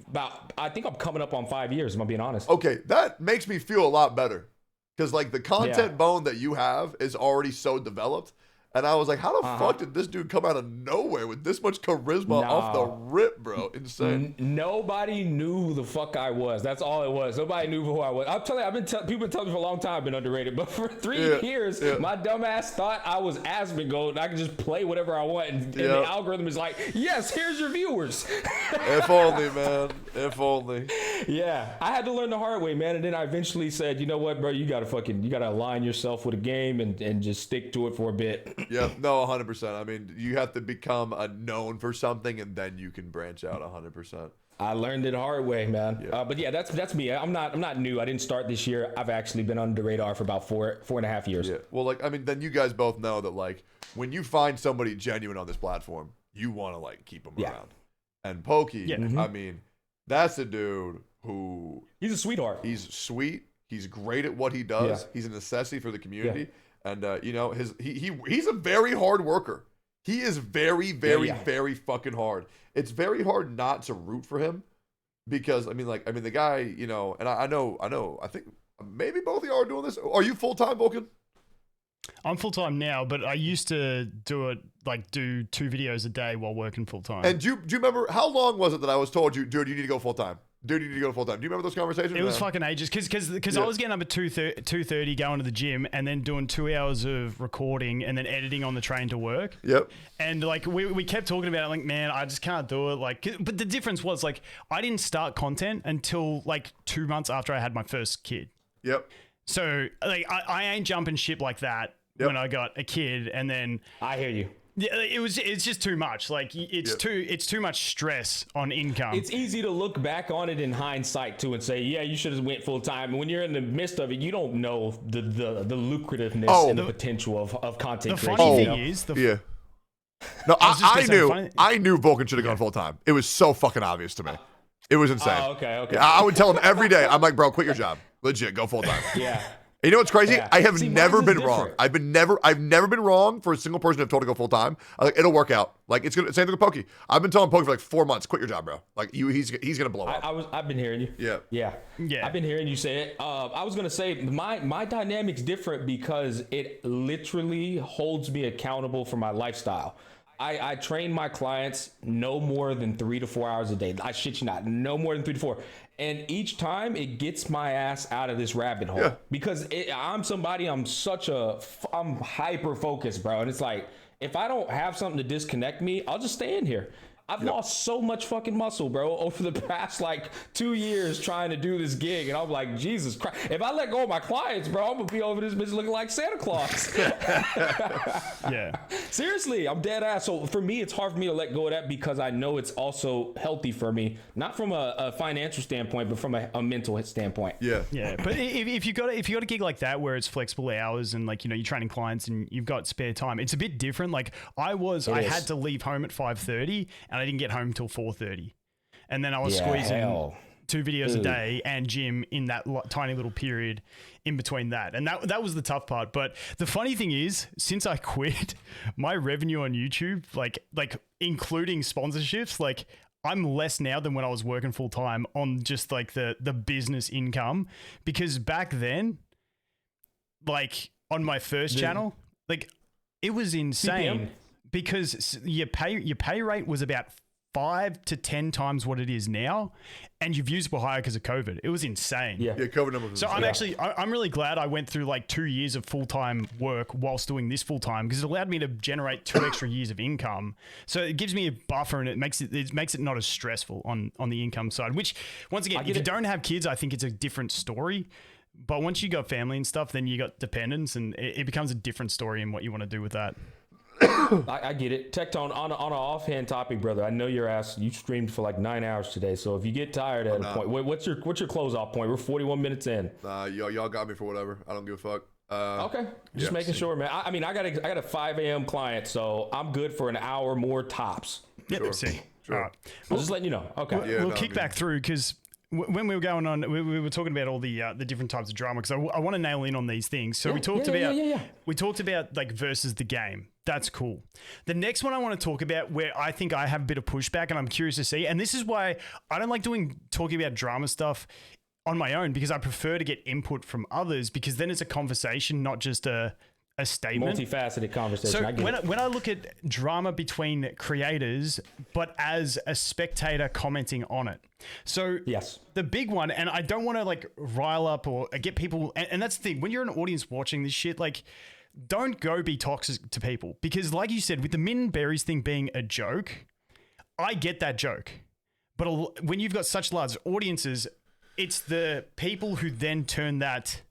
I think I'm coming up on 5 years, if I'm being honest. Okay, that makes me feel a lot better. Because, like, the content bone that you have is already so developed. And I was like, how the fuck did this dude come out of nowhere with this much charisma off the rip, bro? Insane. Nobody knew who the fuck I was. That's all it was. Nobody knew who I was. I'm telling you, people been telling me for a long time I've been underrated. But for 3 years, my dumb ass thought I was Asmongold and I could just play whatever I want. And the algorithm is like, yes, here's your viewers. If only, man. If only. Yeah. I had to learn the hard way, man. And then I eventually said, you know what, bro? You gotta align yourself with a game and just stick to it for a bit. Yeah, no, 100%. I mean, you have to become known for something, and then you can branch out 100%. I learned it the hard way, man. Yeah. But yeah, that's me. I'm not new. I didn't start this year. I've actually been under the radar for about four and a half years. Yeah. Well, like, I mean, then you guys both know that, like, when you find somebody genuine on this platform, you want to, like, keep them around. And Pokey, I mean, that's a dude who... He's a sweetheart. He's sweet. He's great at what he does. Yeah. He's a necessity for the community. Yeah. And, you know, he's a very hard worker. He is very, very, very fucking hard. It's very hard not to root for him because, I mean, the guy, you know, and I think maybe both of y'all are doing this. Are you full-time, Volkin? I'm full-time now, but I used to do 2 videos a day while working full-time. And do you remember, how long was it that I was told you, dude, you need to go full-time? Dude, you need to go full time. Do you remember those conversations? It was fucking ages because I was getting up at 2:30 going to the gym and then doing 2 hours of recording and then editing on the train to work. Yep. And like we kept talking about it, like, man, I just can't do it. Like, but the difference was like I didn't start content until like 2 months after I had my first kid. Yep. So like I ain't jumping ship like that when I got a kid, and then I hear you. Yeah, it's just too much. Like it's too much stress on income. It's easy to look back on it in hindsight too and say, yeah, you should have went full time. And when you're in the midst of it, you don't know the lucrativeness and the potential of content creation. The funny thing is, no, I knew Volkin should have gone full time. It was so fucking obvious to me. It was insane. Oh, okay. Yeah, I would tell him every day. I'm like, bro, quit your job. Legit, go full time. Yeah. You know what's crazy? I have never been wrong. I've never been wrong for a single person I've told to go full time. Like, it'll work out. Like, it's gonna same thing with Pokey. I've been telling Pokey for like 4 months, quit your job, bro. Like he's gonna blow up. I've been hearing you. Yeah. I've been hearing you say it. I was gonna say my dynamic's different because it literally holds me accountable for my lifestyle. I train my clients no more than 3 to 4 hours a day. I shit you not, no more than 3 to 4. And each time it gets my ass out of this rabbit hole because I'm hyper focused, bro. And it's like, if I don't have something to disconnect me, I'll just stay in here. I've lost so much fucking muscle, bro, over the past like 2 years trying to do this gig. And I'm like, Jesus Christ. If I let go of my clients, bro, I'm going to be over this bitch looking like Santa Claus. Yeah. Seriously, I'm dead ass. So for me, it's hard for me to let go of that because I know it's also healthy for me, not from a financial standpoint, but from a mental standpoint. Yeah. Yeah. But if you got a gig like that where it's flexible hours and like, you know, you're training clients and you've got spare time, it's a bit different. Like I had to leave home at 5:30 and I didn't get home till 4:30, and then I was squeezing 2 videos a day and gym in that tiny little period in between that, and that was the tough part. But the funny thing is, since I quit, my revenue on YouTube, like including sponsorships, like I'm less now than when I was working full time on just like the business income, because back then, like on my first channel, like it was insane. CPM. Because your pay rate was about 5 to 10 times what it is now, and your views were higher because of COVID. It was insane. Yeah, COVID numbers. So I'm really glad I went through like 2 years of full-time work whilst doing this full-time, because it allowed me to generate 2 extra years of income. So it gives me a buffer, and it makes it not as stressful on the income side. Which, once again, if you don't have kids, I think it's a different story. But once you got family and stuff, then you got dependents, and it becomes a different story in what you want to do with that. I get it. Tectone, on an offhand topic, brother, I know you streamed for like 9 hours today, so if you get tired at a point, what's your close off point? We're 41 minutes in. Y'all got me for whatever. I don't give a fuck. Okay, just making sure, man. I mean, I got a 5 a.m. client, so I'm good for an hour more tops. Sure. See. Sure. All right. I'll just letting you know. Okay. We'll kick back through, because when we were going on, we were talking about all the different types of drama, because I want to nail in on these things. So we talked about like versus the game. That's cool. The next one I want to talk about, where I think I have a bit of pushback and I'm curious to see, and this is why I don't like talking about drama stuff on my own, because I prefer to get input from others, because then it's a conversation, not just a a statement. Multifaceted conversation. So I get it. when I look at drama between creators, but as a spectator commenting on it. So Yes. the big one, and I don't want to like rile up or get people, and that's the thing, when you're an audience watching this shit, like don't go be toxic to people, because like you said, with the Min Berries thing being a joke, I get that joke. But when you've got such large audiences, it's the people who then turn that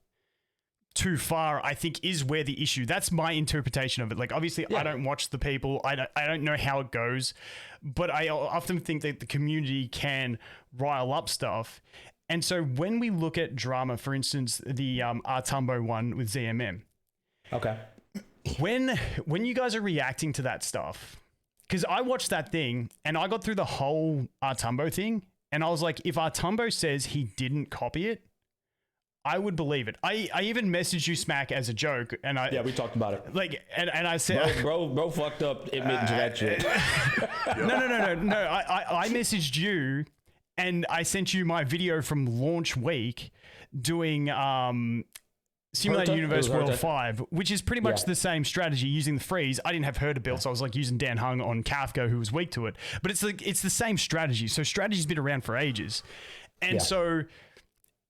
too far, I think, is where the issue. That's my interpretation of it. Like, obviously, I don't watch the people. I don't know how it goes. But I often think that the community can rile up stuff. And so when we look at drama, for instance, the Artumbo one with ZMM. Okay. When you guys are reacting to that stuff, because I watched that thing and I got through the whole Artumbo thing, and I was like, if Artumbo says he didn't copy it, I would believe it. I even messaged you, Smack, as a joke, and we talked about it. Like, and I said, bro fucked up admitting to that shit. No. I messaged you, and I sent you my video from launch week doing Simulated Universe World 5, which is pretty much the same strategy using the freeze. I didn't have Herder built, so I was like using Dan Hung on Kafka, who was weak to it. But it's the same strategy. So strategy's been around for ages, and so.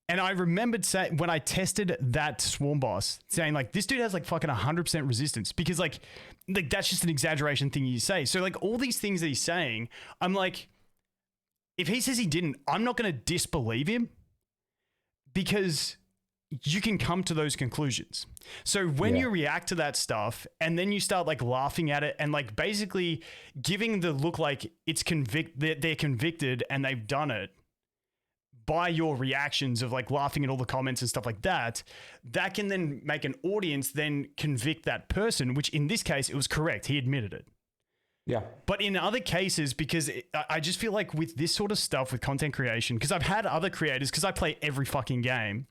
And I remembered when I tested that Swarm boss, saying like, this dude has like fucking 100% resistance, because like that's just an exaggeration thing you say. So like all these things that he's saying, I'm like, if he says he didn't, I'm not going to disbelieve him, because you can come to those conclusions. So when you react to that stuff and then you start like laughing at it and like basically giving the look like it's they're convicted and they've done it, by your reactions of like laughing at all the comments and stuff like that, that can then make an audience then convict that person, which in this case, it was correct. He admitted it. Yeah. But in other cases, because I just feel like with this sort of stuff with content creation, because I've had other creators, because I play every fucking game,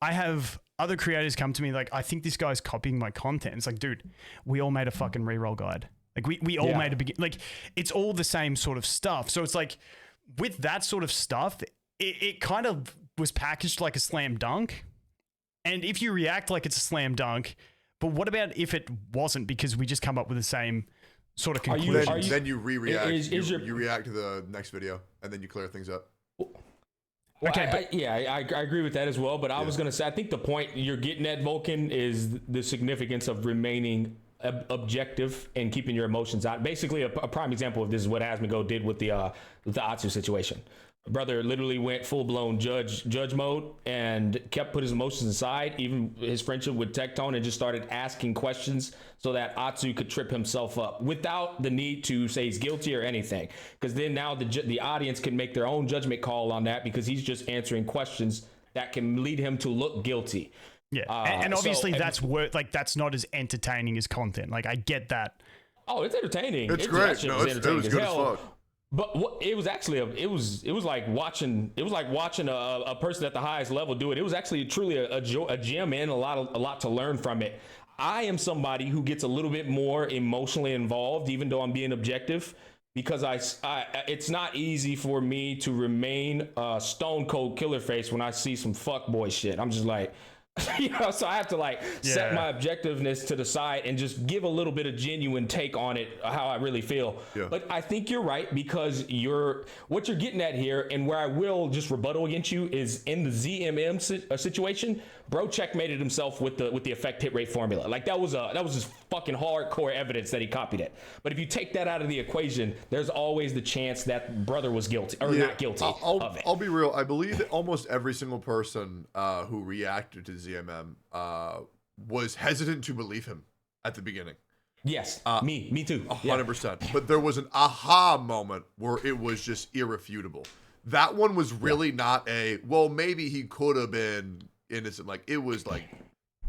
I have other creators come to me like, I think this guy's copying my content. It's like, dude, we all made a fucking reroll guide. Like we all made like, it's all the same sort of stuff. So it's like with that sort of stuff, it kind of was packaged like a slam dunk. And if you react like it's a slam dunk, but what about if it wasn't, because we just come up with the same sort of conclusion? Then you re-react. You react to the next video, and then you clear things up. Well, okay, I agree with that as well. But I was going to say, I think the point you're getting at, Volkin, is the significance of remaining objective and keeping your emotions out. Basically, a prime example of this is what Asmongo did with the Atsu situation. Brother literally went full-blown judge mode and put his emotions aside, even his friendship with Tectone, and just started asking questions so that Atsu could trip himself up without the need to say he's guilty or anything. Because then now the audience can make their own judgment call on that, because he's just answering questions that can lead him to look guilty. Yeah, and obviously that's not as entertaining as content. Like, I get that. Oh, it's entertaining. It's great. No, it was good as fuck. But it was actually it was like watching a person at the highest level do it. It was actually truly a gem and a lot to learn from it. I am somebody who gets a little bit more emotionally involved, even though I'm being objective, because it's not easy for me to remain stone cold killer face when I see some fuckboy shit. I'm just like, so I have to like set my objectiveness to the side and just give a little bit of genuine take on it, how I really feel. Yeah. But I think you're right, because what you're getting at here, and where I will just rebuttal against you, is in the ZMM situation, bro checkmated himself with the effect hit rate formula. Like that was just fucking hardcore evidence that he copied it. But if you take that out of the equation, there's always the chance that brother was guilty or not guilty of it. I'll be real. I believe that almost every single person who reacted to ZMM was hesitant to believe him at the beginning. Yes, me too. 100%. But there was an aha moment where it was just irrefutable. That one was really not well, maybe he could have been innocent. Like, it was like,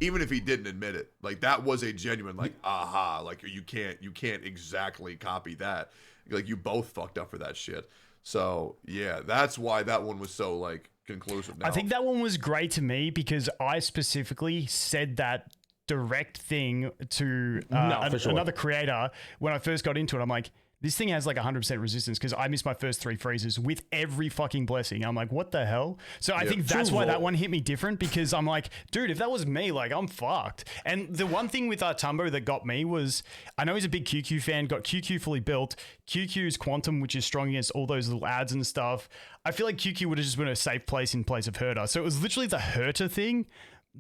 even if he didn't admit it, like that was a genuine like aha. Like you can't exactly copy that. Like you both fucked up for that shit. So yeah, that's why that one was so like conclusive. Now, I think that one was great to me because I specifically said that direct thing to another creator when I first got into it. I'm like, this thing has like 100% resistance because I missed my first 3 freezes with every fucking blessing. I'm like, what the hell? So I think that's why that one hit me different, because I'm like, dude, if that was me, like, I'm fucked. And the one thing with Tumbo that got me was, I know he's a big QQ fan, got QQ fully built. QQ's Quantum, which is strong against all those little ads and stuff. I feel like QQ would have just been a safe place in place of Herder. So it was literally the Herder thing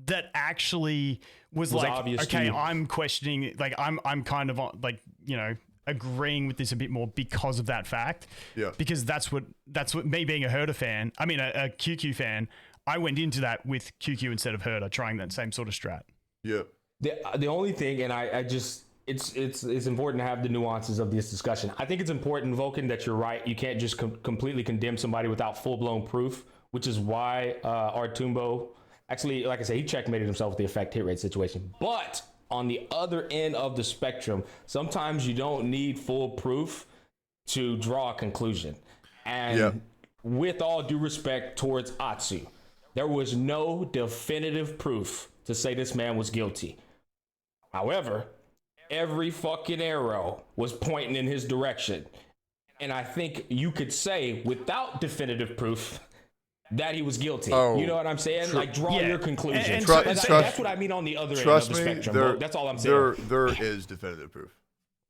that actually was like, okay, I'm questioning, like, I'm kind of on, like, you know, agreeing with this a bit more because of that fact. Yeah. Because that's what me being a Herder fan, I mean a QQ fan, I went into that with QQ instead of Herder, trying that same sort of strat. Yeah. The only thing, and I just it's important to have the nuances of this discussion. I think it's important, Volkin, that you're right. You can't just completely condemn somebody without full blown proof, which is why Artumbo actually, like I said, he checkmated himself with the effect hit rate situation. But on the other end of the spectrum, sometimes you don't need full proof to draw a conclusion. And with all due respect towards Atsu, there was no definitive proof to say this man was guilty. However, every fucking arrow was pointing in his direction. And I think you could say, without definitive proof, that he was guilty. You know what I'm saying? Like, draw your conclusion. And that's what I mean on the other end of the spectrum. That's all I'm saying. There is definitive proof.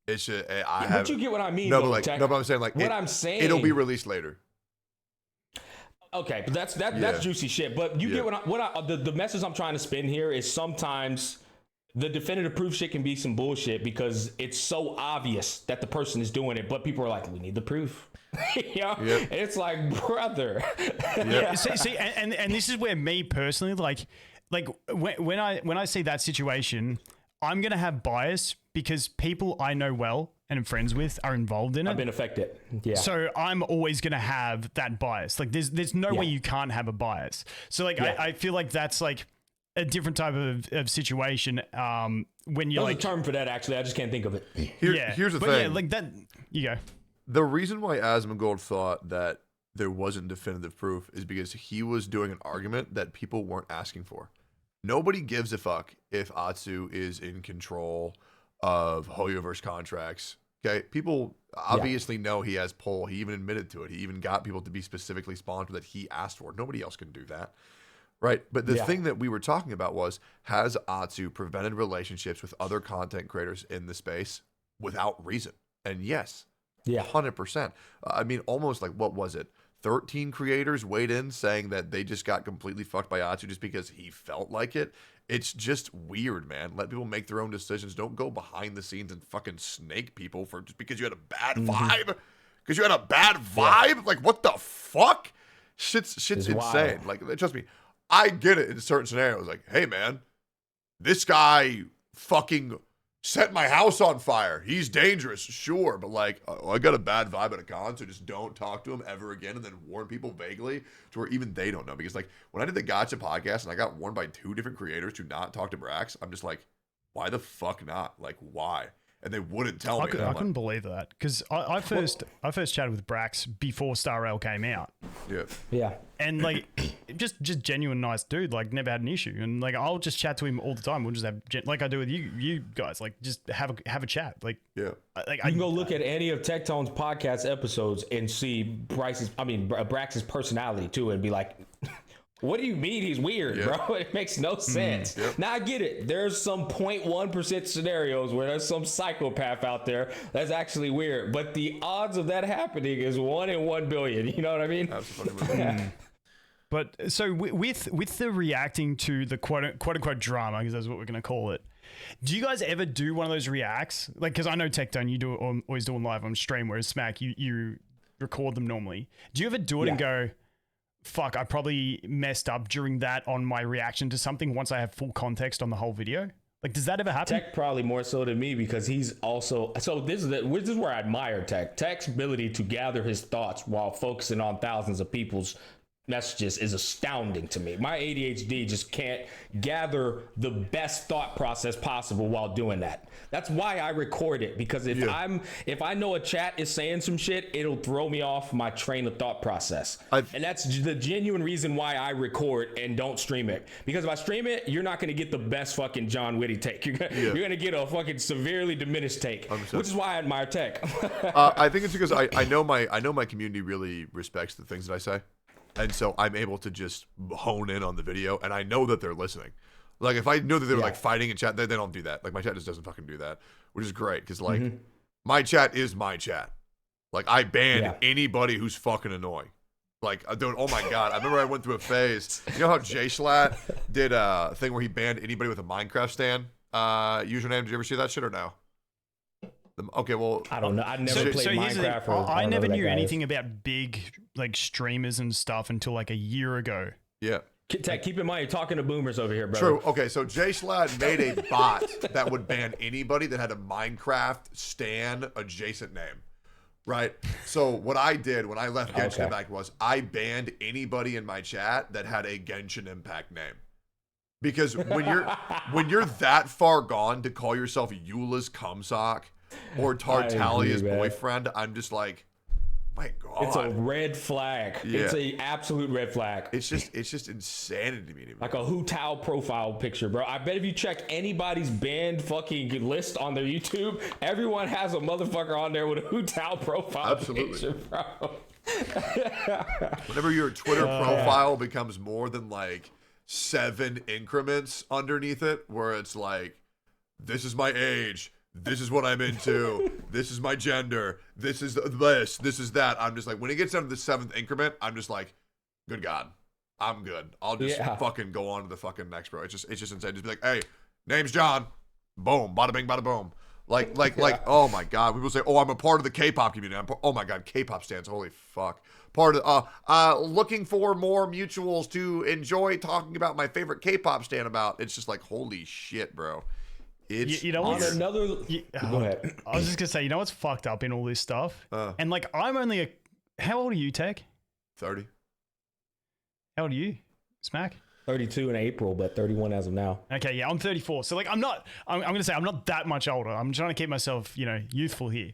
It's just, but you get what I mean. No, but I'm saying, like, I'm saying, it'll be released later. Okay, but that's juicy shit. But you get the message I'm trying to spin here is sometimes the definitive proof shit can be some bullshit because it's so obvious that the person is doing it, but people are like, we need the proof. And it's like, brother. See, and this is where me personally, like when I see that situation, I'm gonna have bias because people I know well and am friends with are involved in it. I've been affected. Yeah. So I'm always gonna have that bias. Like there's no way you can't have a bias. So like I feel like that's like a different type of situation. When you're There's a term for that, actually. I just can't think of it. Here's the thing. Yeah, like that. You go. The reason why Asmongold thought that there wasn't definitive proof is because he was doing an argument that people weren't asking for. Nobody gives a fuck if Atsu is in control of Hoyoverse contracts. Okay, people obviously know he has pull. He even admitted to it. He even got people to be specifically sponsored that he asked for. Nobody else can do that. Right, but the thing that we were talking about was, has Atsu prevented relationships with other content creators in the space without reason? And yes, 100%. I mean, almost like, what was it? 13 creators weighed in saying that they just got completely fucked by Atsu just because he felt like it. It's just weird, man. Let people make their own decisions. Don't go behind the scenes and fucking snake people for just because you had a bad vibe. Because you had a bad vibe? Like, what the fuck? Shit's insane. Wild. Like, trust me. I get it in certain scenarios. Like, hey, man, this guy fucking set my house on fire. He's dangerous, sure. But, like, I got a bad vibe at a con, so just don't talk to him ever again and then warn people vaguely to where even they don't know. Because, like, when I did the Gacha podcast and I got warned by 2 different creators to not talk to Brax, I'm just like, why the fuck not? Like, why? And they wouldn't tell me. I couldn't believe that because I first chatted with Brax before Star Rail came out. Yeah. And like, just genuine nice dude. Like, never had an issue. And like, I'll just chat to him all the time. We'll just have like I do with you guys. Like, just have a chat. Like, yeah. Like, you can go look at any of Tectone's podcast episodes and see Brax's personality too, and be like, what do you mean he's weird, bro? It makes no sense. Now I get it. There's some 0.1% scenarios where there's some psychopath out there that's actually weird, but the odds of that happening is 1 in 1 billion. You know what I mean? Absolutely. But so with the reacting to the quote unquote drama, because that's what we're gonna call it. Do you guys ever do one of those reacts? Like, because I know Tectone, you do it always do them live on stream, whereas Smack, you record them normally. Do you ever do it and go, fuck, I probably messed up during that on my reaction to something once I have full context on the whole video? Like, does that ever happen? Tech probably more so than me because he's also... So this is where I admire Tech. Tech's ability to gather his thoughts while focusing on thousands of people's messages is astounding to me. My ADHD just can't gather the best thought process possible while doing that. That's why I record it, because if I know a chat is saying some shit, it'll throw me off my train of thought process. And that's the genuine reason why I record and don't stream it. Because if I stream it, you're not going to get the best fucking John Witty take. You're going to get a fucking severely diminished take, which is why I admire tech. I think it's because I know my community really respects the things that I say. And so I'm able to just hone in on the video, and I know that they're listening. Like, if I know that they're like fighting in chat, they don't do that. Like, my chat just doesn't fucking do that, which is great, because like my chat is my chat. Like, I ban anybody who's fucking annoying. Like, dude, oh my god, I remember I went through a phase. You know how Jay Schlatt did a thing where he banned anybody with a Minecraft stand username? Did you ever see that shit or no? Okay, well, I don't know. I never played Minecraft. I never knew anything about big like streamers and stuff until like a year ago. Yeah. Tech, keep in mind, you're talking to boomers over here, bro. True. Okay, so Jay Schlatt made a bot that would ban anybody that had a Minecraft stan adjacent name. Right? So what I did when I left Genshin Impact was I banned anybody in my chat that had a Genshin Impact name. Because when you're that far gone to call yourself Eula's cumsock or Tartalia's boyfriend, I'm just like, my god, it's a red flag. Yeah. It's a absolute red flag. It's just insanity to me. Like a Hu Tao profile picture, bro. I bet if you check anybody's banned fucking list on their YouTube, everyone has a motherfucker on there with a Hu Tao profile picture, bro. Whenever your Twitter profile becomes more than like 7 increments underneath it, where it's like, this is my age, this is what I'm into, this is my gender, this is this is that. I'm just like, when it gets down to the 7th increment, I'm just like, good God, I'm good. I'll just fucking go on to the fucking next, bro. It's just insane. Just be like, hey, name's John. Boom, bada bing, bada boom. Like, oh my God. People say, oh, I'm a part of the K-pop community. Oh my God, K-pop stands. Holy fuck. Part of looking for more mutuals to enjoy talking about my favorite K-pop stand about. It's just like, holy shit, bro. It's you know what's go ahead. I was just gonna say, you know what's fucked up in all this stuff? And like, I'm only how old are you, Tech? 30. How old are you, Smack? 32 in April, but 31 as of now. Okay, yeah, I'm 34. So like, I'm gonna say I'm not that much older. I'm trying to keep myself, youthful here.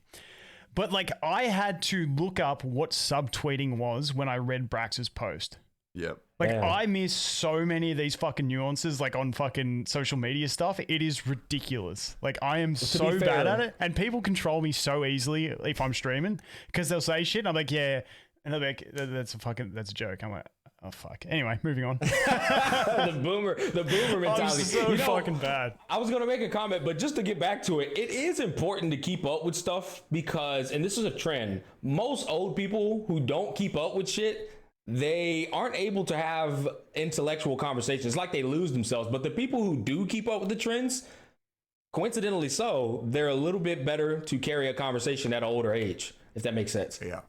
But like, I had to look up what subtweeting was when I read Brax's post. Yep. Like, I miss so many of these fucking nuances, like on fucking social media stuff. It is ridiculous. Like, I am so bad at it, and people control me so easily if I'm streaming, because they'll say shit, and I'm like, yeah, and they'll be like, that's a joke. I'm like, oh fuck. Anyway, moving on. the boomer mentality. I'm so fucking bad. I was gonna make a comment, but just to get back to it, it is important to keep up with stuff because, and this is a trend, most old people who don't keep up with shit, they aren't able to have intellectual conversations. It's like they lose themselves. But the people who do keep up with the trends, coincidentally so, they're a little bit better to carry a conversation at an older age, if that makes sense. Yeah.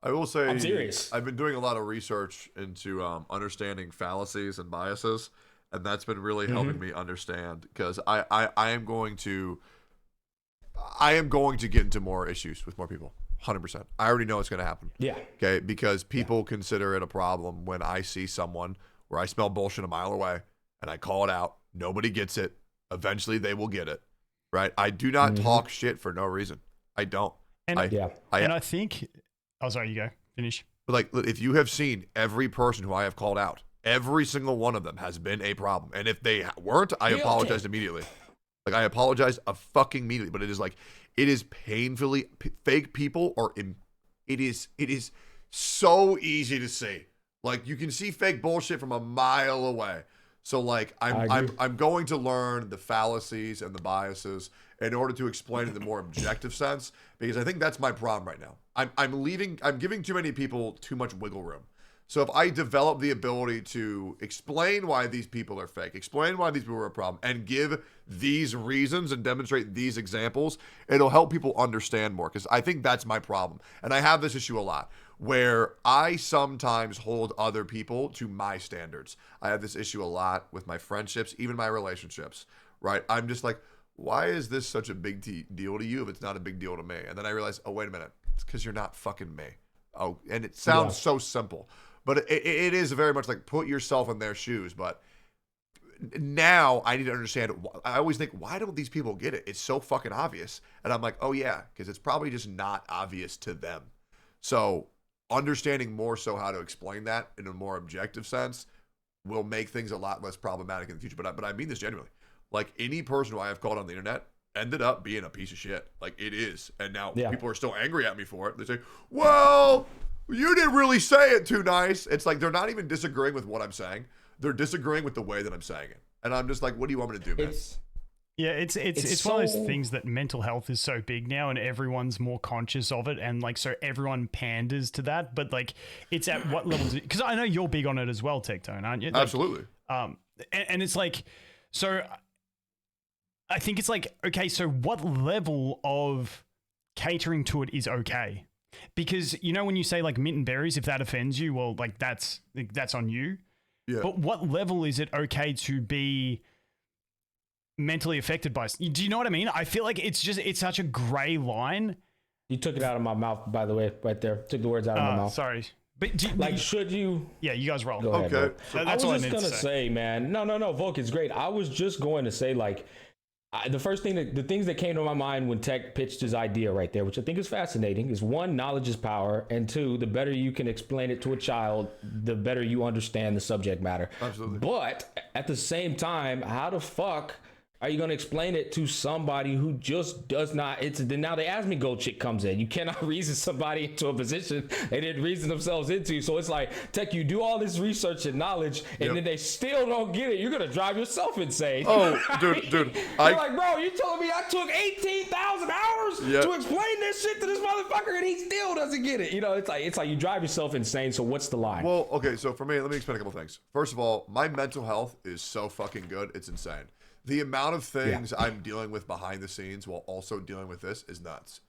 I will say, I'm serious. I've been doing a lot of research into understanding fallacies and biases, and that's been really helping me understand, because I am going to get into more issues with more people. 100%. I already know it's going to happen. Yeah. Okay. Because people consider it a problem when I see someone where I smell bullshit a mile away and I call it out. Nobody gets it. Eventually they will get it. Right. I do not talk shit for no reason. I don't. And I think, oh, sorry, you go. Finish. But like, if you have seen every person who I have called out, every single one of them has been a problem. And if they weren't, I apologized immediately. Like, I apologize fucking immediately. But it is like, it is painfully fake people are it is so easy to see. Like, you can see fake bullshit from a mile away. So like, I'm going to learn the fallacies and the biases in order to explain it in the more objective sense, because I think that's my problem right now. I'm giving too many people too much wiggle room. So if I develop the ability to explain why these people are fake, explain why these people are a problem, and give these reasons and demonstrate these examples, it'll help people understand more, because I think that's my problem. And I have this issue a lot, where I sometimes hold other people to my standards. I have this issue a lot with my friendships, even my relationships, right? I'm just like, why is this such a big deal to you if it's not a big deal to me? And then I realize, oh, wait a minute. It's because you're not fucking me. Oh, and it sounds so simple. But it is very much like put yourself in their shoes. But now I need to understand. I always think, why don't these people get it? It's so fucking obvious. And I'm like, oh yeah, because it's probably just not obvious to them. So understanding more so how to explain that in a more objective sense will make things a lot less problematic in the future. But I mean this genuinely. Like, any person who I have called on the internet ended up being a piece of shit. Like, it is. And now people are still angry at me for it. They say, well, you didn't really say it too nice. It's like they're not even disagreeing with what I'm saying. They're disagreeing with the way that I'm saying it. And I'm just like, what do you want me to do, man? It's one of those things that mental health is so big now and everyone's more conscious of it, and like so everyone panders to that, but like it's at what levels? Because I know you're big on it as well, Tectone, aren't you? Like, absolutely. And it's like, so I think it's like, okay, so what level of catering to it is okay? Because you know when you say like mint and berries, if that offends you, well, like that's on you. Yeah. But what level is it okay to be mentally affected by? Do you know what I mean? I feel like it's such a gray line. You took it out of my mouth, by the way, right there. Took the words out of my mouth. Sorry. But should you? Yeah, you guys roll. Go ahead, okay. So that's I was just gonna say, man. No. Volkin's great. I was just going to say, like, the things that came to my mind when Tech pitched his idea right there, which I think is fascinating, is one, knowledge is power, and two, the better you can explain it to a child, the better you understand the subject matter. Absolutely. But at the same time, how the fuck are you going to explain it to somebody who just does not? Now the Ask Me Gold chick comes in. You cannot reason somebody into a position they didn't reason themselves into. So it's like, Tech, you do all this research and knowledge, and then they still don't get it. You're going to drive yourself insane. Oh, dude. You're like, bro, you telling me I took 18,000 hours to explain this shit to this motherfucker, and he still doesn't get it. You know, it's like you drive yourself insane. So what's the line? Well, okay, so for me, let me explain a couple things. First of all, my mental health is so fucking good. It's insane. The amount of things I'm dealing with behind the scenes while also dealing with this is nuts.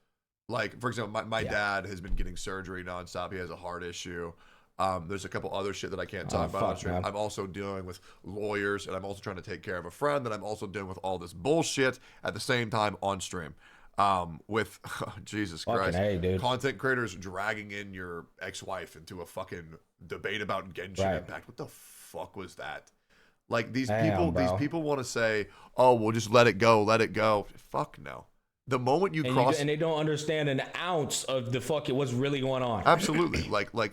Like, for example, my dad has been getting surgery nonstop. He has a heart issue. There's a couple other shit that I can't talk about on stream. I'm also dealing with lawyers, and I'm also trying to take care of a friend, and I'm also dealing with all this bullshit at the same time on stream. With Jesus Christ, dude. Content creators dragging in your ex-wife into a fucking debate about Genshin Impact. What the fuck was that? Like, these people want to say, oh, we'll just let it go. Fuck no. The moment you cross, and they don't understand an ounce of the fucking what's really going on. Absolutely.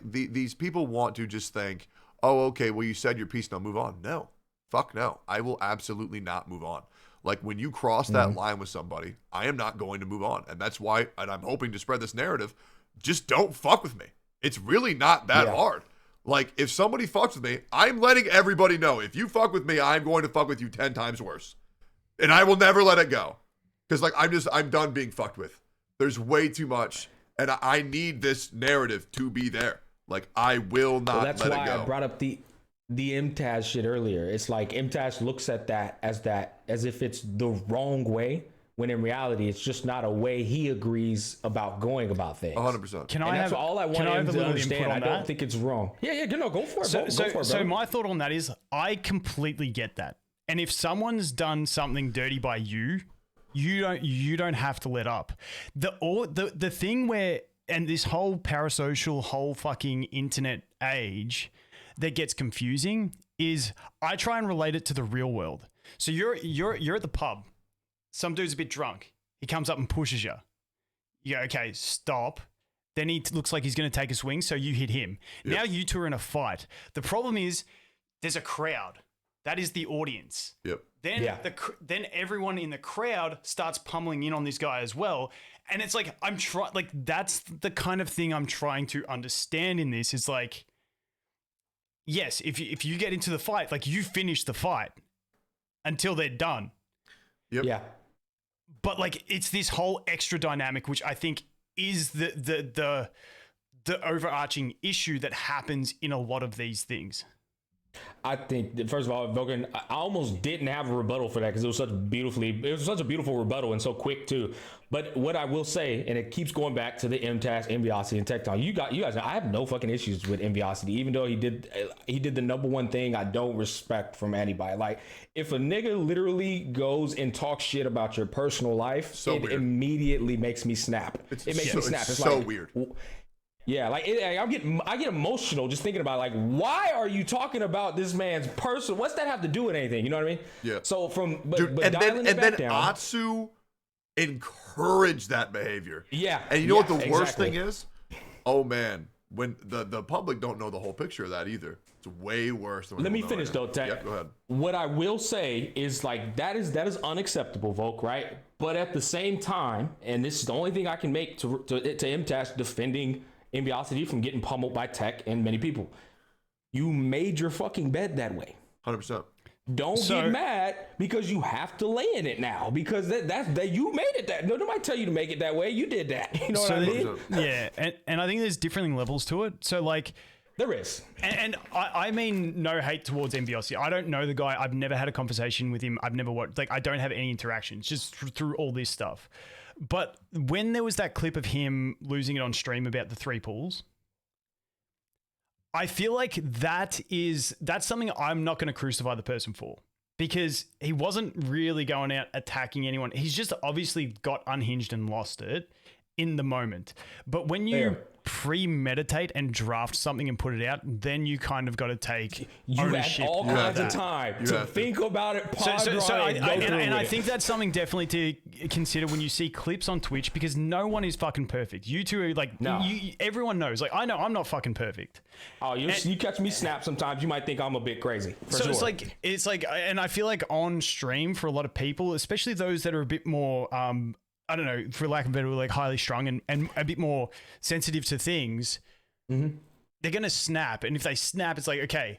These people want to just think, oh, okay, well, you said your piece, now move on. No, fuck no. I will absolutely not move on. Like, when you cross that line with somebody, I am not going to move on. And that's why, and I'm hoping to spread this narrative, just don't fuck with me. It's really not that hard. Like, if somebody fucks with me, I'm letting everybody know. If you fuck with me, I'm going to fuck with you 10 times worse. And I will never let it go. Because, like, I'm done being fucked with. There's way too much. And I need this narrative to be there. Like, I will not let it go. That's why I brought up the MTashed shit earlier. It's like MTashed looks at that as if it's the wrong way, when in reality it's just not a way he agrees about going about things. 100%. That's all I want him to understand. I don't think it's wrong. Yeah, go for it. So my thought on that is, I completely get that. And if someone's done something dirty by you, you don't have to let up. The thing where, and this whole parasocial, whole fucking internet age that gets confusing is, I try and relate it to the real world. So you're at the pub. Some dude's a bit drunk. He comes up and pushes you. You go, okay, stop. Then he looks like he's going to take a swing, so you hit him. Yep. Now you two are in a fight. The problem is, there's a crowd. That is the audience. Yep. Then everyone in the crowd starts pummeling in on this guy as well. And it's like, that's the kind of thing I'm trying to understand in this, is like, yes, if you get into the fight, like, you finish the fight until they're done. Yep. Yeah. But like, it's this whole extra dynamic, which I think is the overarching issue that happens in a lot of these things. I think, first of all, Volkin, I almost didn't have a rebuttal for that because it was such a beautiful rebuttal and so quick too. But what I will say, and it keeps going back to the MTashed, Enviosity, and Tectone. You guys know I have no fucking issues with Enviosity, even though he did the number one thing I don't respect from anybody. Like, if a nigga literally goes and talks shit about your personal life, it immediately makes me snap. It makes me snap. It's so weird. Yeah, like I get emotional just thinking about like, why are you talking about this man's person? What's that have to do with anything? You know what I mean? Yeah. So but and dialing then it back down, Atsu encouraged that behavior. Yeah. And you know what the worst exactly. thing is? Oh man, when the public don't know the whole picture of that either. It's way worse than. Let me finish though, Tech. Yeah, go ahead. What I will say is like that is unacceptable, Volk, right? But at the same time, and this is the only thing I can make to MTashed defending Enviosity from getting pummeled by Tech and many people. You made your fucking bed that way. 100%. Don't get mad because you have to lay in it now because that you made it that. No, nobody tell you to make it that way. You did that. You know what I mean? Yeah, and I think there's differing levels to it. So like. There is. And I mean no hate towards MVOC. I don't know the guy. I've never had a conversation with him. I've never watched, like, I don't have any interactions just through all this stuff. But when there was that clip of him losing it on stream about the 3 pulls, I feel like that's something I'm not going to crucify the person for, because he wasn't really going out attacking anyone. He's just obviously got unhinged and lost it in the moment. But when you premeditate and draft something and put it out, then you kind of got to take ownership. You had all kinds of time to think about it, ponder on it, and I think that's something definitely to consider when you see clips on Twitch, because no one is fucking perfect. You two are like, everyone knows. Like, I know I'm not fucking perfect. Oh, you catch me snap sometimes, you might think I'm a bit crazy. So sure. it's like, and I feel like on stream for a lot of people, especially those that are a bit more, I don't know, for lack of a better word, like highly strung and a bit more sensitive to things, they're going to snap. And if they snap, it's like, okay,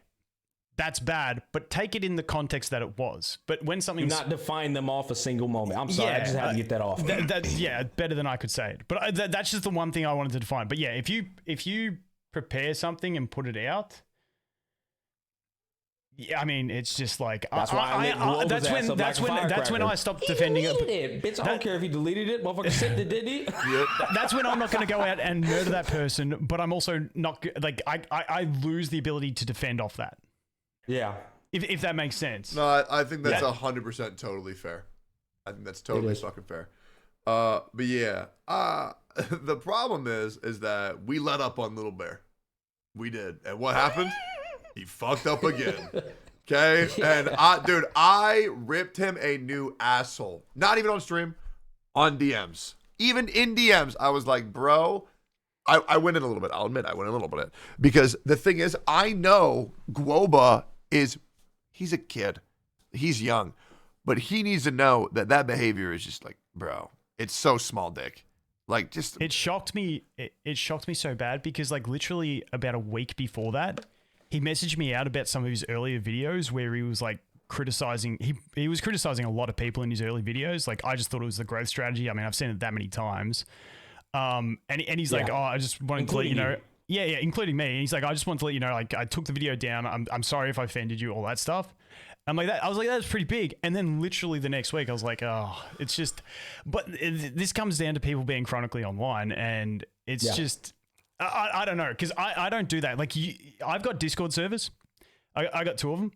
that's bad, but take it in the context that it was. But when something's... Do not define them off a single moment. I'm sorry, I just had to get that off. Better than I could say it. But that's just the one thing I wanted to define. But yeah, if you prepare something and put it out... Yeah, I mean, it's just like that's why that's when I stopped defending it. Bitch, I don't care if he deleted it. Motherfucker sent it, did he? Yep. That's when I'm not going to go out and murder that person, but I'm also not like I lose the ability to defend off that. Yeah, if that makes sense. No, I think that's 100% totally fair. I think that's totally fucking fair. But yeah, the problem is that we let up on Little Bear. We did, and what happened? He fucked up again. Okay? And I ripped him a new asshole. Not even on stream, on DMs. Even in DMs, I was like, bro, I went in a little bit. I'll admit I went in a little bit. Because the thing is, I know Guoba he's a kid. He's young. But he needs to know that behavior is just like, bro, it's so small dick. Like, just... It shocked me. It shocked me so bad because, like, literally about a week before that, he messaged me out about some of his earlier videos where he was like criticizing, he was criticizing a lot of people in his early videos. Like, I just thought it was the growth strategy. I mean, I've seen it that many times. And he's like, oh, I just wanted to let you know. Yeah, including me. And he's like, I just wanted to let you know, like, I took the video down. I'm sorry if I offended you, all that stuff. I'm like that. I was like, that's pretty big. And then literally the next week, I was like, oh, it's just, but this comes down to people being chronically online, and it's just, I don't know, because I don't do that. Like, I've got Discord servers. I got 2 of them.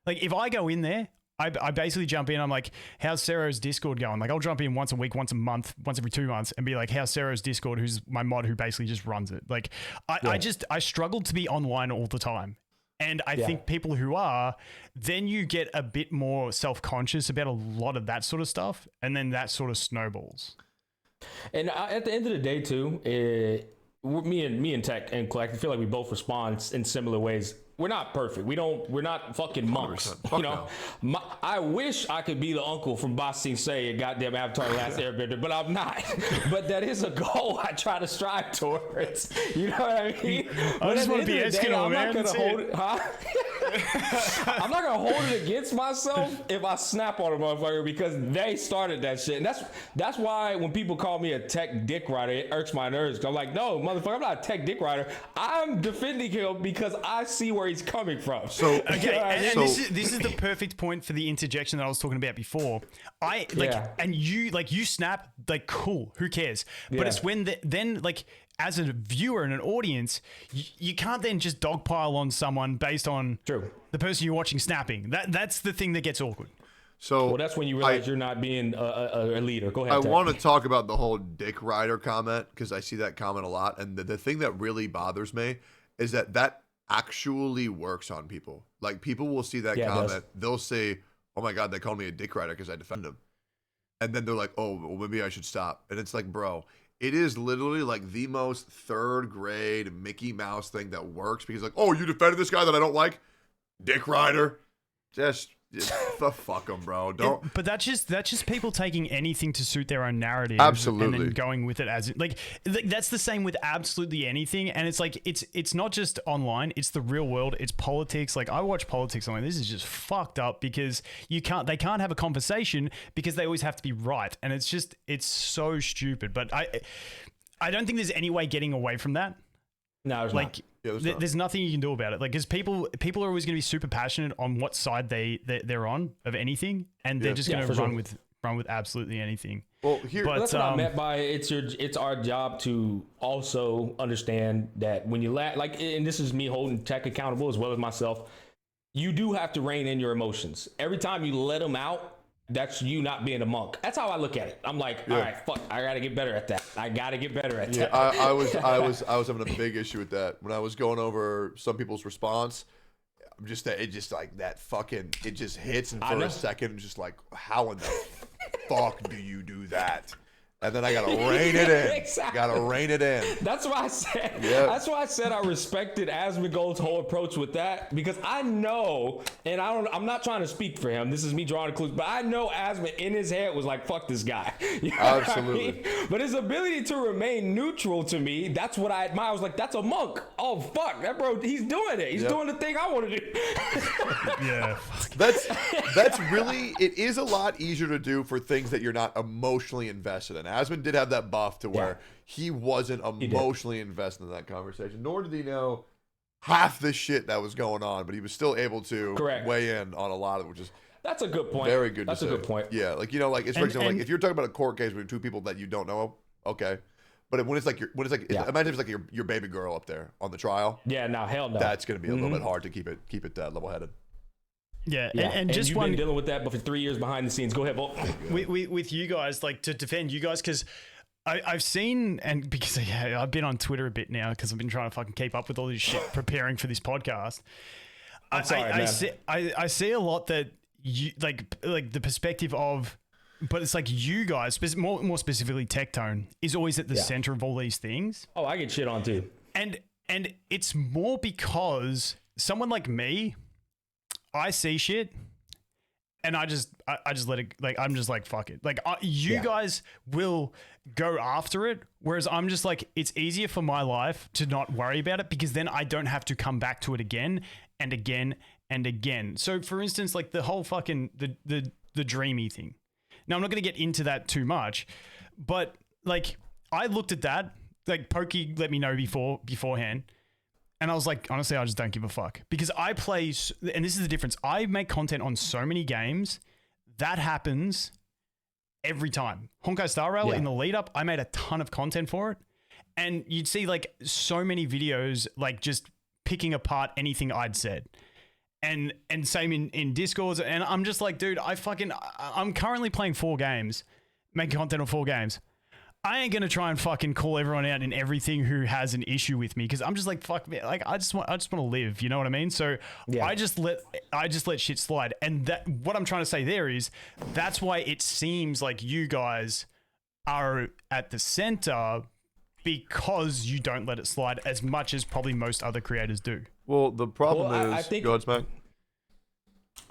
Like, if I go in there, I basically jump in. I'm like, how's Sero's Discord going? Like, I'll jump in once a week, once a month, once every 2 months, and be like, how's Sero's Discord, who's my mod who basically just runs it. Like, I struggle to be online all the time. And I think people who are, then you get a bit more self-conscious about a lot of that sort of stuff. And then that sort of snowballs. And at the end of the day, too, me and Tech and Collect, I feel like we both respond in similar ways. We're not perfect. We're not fucking monks. You know, I wish I could be the uncle from Bossing Say and goddamn Avatar The Last Airbender, but I'm not. But that is a goal I try to strive towards. You know what I mean? I just want to be Eskimo, man. I'm not gonna hold it. I'm not gonna hold it against myself if I snap on a motherfucker because they started that shit. And that's why when people call me a tech dick rider, it irks my nerves. I'm like, no, motherfucker, I'm not a tech dick rider. I'm defending him because I see where he's coming from. So okay, and this is the perfect point for the interjection that I was talking about before. And you snap, like, cool, who cares? But it's when then like, as a viewer and an audience, you can't then just dogpile on someone based on the person you're watching snapping. That's the thing that gets awkward. So Well, that's when you realize you're not being a leader. Go ahead. I Ted. want to talk about the whole dick rider comment because I see that comment a lot. And the thing that really bothers me is that actually works on people. Like, people will see that comment. They'll say, oh my God, they called me a dick rider because I defend them. And then they're like, oh, well, maybe I should stop. And it's like, bro, it is literally like the most third grade Mickey Mouse thing that works because, like, oh, you defended this guy that I don't like? Dick rider. Just fuck them, bro. Don't. But that's just people taking anything to suit their own narrative. Absolutely. And then going with it as like that's the same with absolutely anything. And it's like it's not just online. It's the real world. It's politics. Like, I watch politics. I'm like, this is just fucked up because they can't have a conversation because they always have to be right. And it's so stupid. But I don't think there's any way getting away from that. No, there's like. not. Yeah, there's nothing you can do about it. Like, because people are always going to be super passionate on what side they're on of anything, and they're just going to run with absolutely anything. Well, here, but, that's what I meant by it's our job to also understand that when you like, and this is me holding tech accountable as well as myself, you do have to rein in your emotions. Every time you let them out, that's you not being a monk. That's how I look at it. I'm like, all right, fuck, I gotta get better at that. Yeah, I was having a big issue with that when I was going over some people's response. Just that it just like that fucking it just hits, and for a second, just like, how in the fuck do you do that? And then I gotta rein it in. Exactly. Gotta rein it in. That's why I said. Yep. That's why I said I respected Asmongold's whole approach with that, because I know, and I'm not trying to speak for him. This is me drawing a clue, but I know Asmon in his head was like, "Fuck this guy." You know Absolutely. what I mean? But his ability to remain neutral to me, that's what I admire. I was like, "That's a monk." Oh fuck, that bro, he's doing it. He's doing the thing I want to do. Yeah. That's really, it is a lot easier to do for things that you're not emotionally invested in. Asmon did have that buff to where he wasn't emotionally invested in that conversation, nor did he know half the shit that was going on, but he was still able to weigh in on a lot of it, which is That's a good point. very good. That's a good point. Yeah, like, you know, like, it's, for example, like, if you're talking about a court case between two people that you don't know, okay. But when it's like imagine if it's like your baby girl up there on the trial. Yeah, no, hell no. That's going to be a little bit hard to keep it level headed. Yeah, Yeah, and just you've been dealing with that, but for 3 years behind the scenes. Go ahead, Vol. with you guys, like, to defend you guys, because I've seen, and because I've been on Twitter a bit now because I've been trying to fucking keep up with all this shit preparing for this podcast. I'm sorry, man. I see a lot that you like the perspective of, but it's like you guys, more specifically Tectone, is always at the center of all these things. Oh, I get shit on too. And it's more because someone like me, I see shit and I just let it, like, I'm just like, fuck it. Like, you guys will go after it. Whereas I'm just like, it's easier for my life to not worry about it because then I don't have to come back to it again and again and again. So for instance, like the whole fucking, the dreamy thing. Now I'm not going to get into that too much, but like I looked at that, like Pokey let me know beforehand. And I was like, honestly, I just don't give a fuck because I play, and this is the difference. I make content on so many games that happens every time. Honkai Star Rail in the lead up, I made a ton of content for it. And you'd see like so many videos, like just picking apart anything I'd said. And same in Discords. And I'm just like, dude, I'm currently playing 4 games, making content on 4 games. I ain't gonna try and fucking call everyone out in everything who has an issue with me because I'm just like, fuck me, like I just want to live, you know what I mean? So I just let shit slide, and that what I'm trying to say there is that's why it seems like you guys are at the center because you don't let it slide as much as probably most other creators do. Well, the problem is, I think, go ahead, Smack.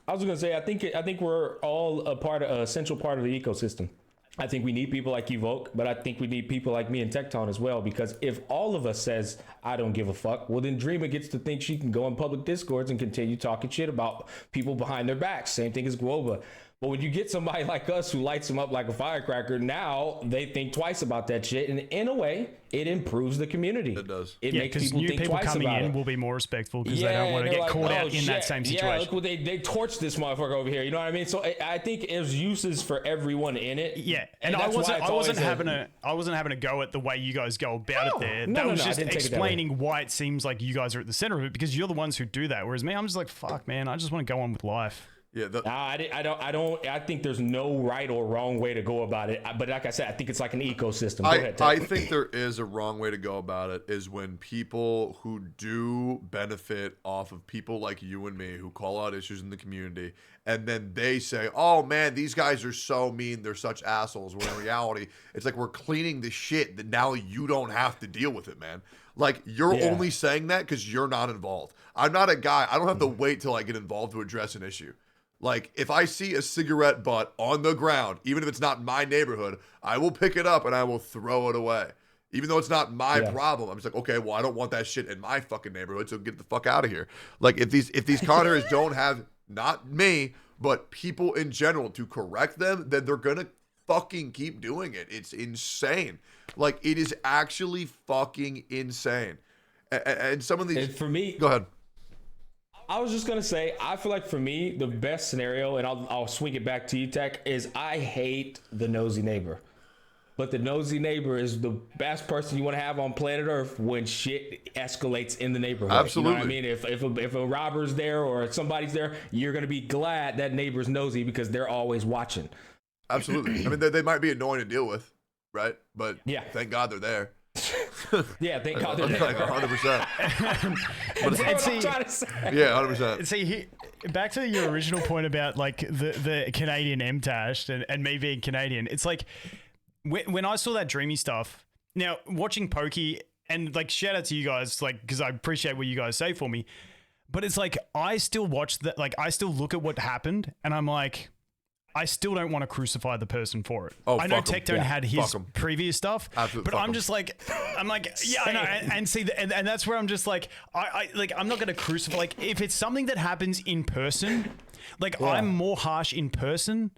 I was gonna say, I think we're all a essential part of the ecosystem. I think we need people like you, Volk, but I think we need people like me and Tectone as well, because if all of us says, I don't give a fuck, well, then Dreamer gets to think she can go in public discords and continue talking shit about people behind their backs. Same thing as Guoba. But when you get somebody like us who lights them up like a firecracker, now they think twice about that shit. And in a way, it improves the community. It does. It makes people new think people twice coming about in it. will be more respectful because they don't want to get caught out in that same situation. Yeah, look what they torched this motherfucker over here. You know what I mean? So I think there's uses for everyone in it. Yeah, and I wasn't having a go at the way you guys go about it there. That was just explaining why it seems like you guys are at the center of it because you're the ones who do that. Whereas me, I'm just like, fuck, man, I just want to go on with life. Yeah, I think there's no right or wrong way to go about it. But like I said, I think it's like an ecosystem. Go ahead, I Ted. think there is a wrong way to go about it is when people who do benefit off of people like you and me who call out issues in the community and then they say, oh man, these guys are so mean, they're such assholes, when in reality it's like we're cleaning the shit that now you don't have to deal with it, man. Like you're only saying that because you're not involved. I'm not a guy, I don't have to wait till I get involved to address an issue. Like, if I see a cigarette butt on the ground, even if it's not my neighborhood, I will pick it up and I will throw it away. Even though it's not my problem. I'm just like, okay, well, I don't want that shit in my fucking neighborhood, so get the fuck out of here. Like, if these content don't have, not me, but people in general to correct them, then they're gonna fucking keep doing it. It's insane. Like, it is actually fucking insane. And some of these... And for me... Go ahead. I was just gonna say, I feel like for me, the best scenario, and I'll swing it back to you, Tech, is I hate the nosy neighbor. But the nosy neighbor is the best person you want to have on planet Earth when shit escalates in the neighborhood. Absolutely. You know what I mean? If a robber's there or somebody's there, you're gonna be glad that neighbor's nosy because they're always watching. Absolutely. I mean, they might be annoying to deal with, right? But thank God they're there. Yeah, thank God they're there. Like 100%. That's what I'm trying to say. Yeah, 100%. See, back to your original point about like the Canadian MTashed and me being Canadian. It's like when I saw that dreamy stuff. Now watching Pokey and like shout out to you guys, like because I appreciate what you guys say for me. But it's like I still watch that. Like I still look at what happened, and I'm like, I still don't want to crucify the person for it. Oh, I know fuck 'em. Tectone had his Fuck 'em. previous stuff, Absolutely but fuck I'm 'em. just like, yeah, I know, and see, and that's where I'm just like, I like, I'm not going to crucify. Like, if it's something that happens in person, like I'm more harsh in person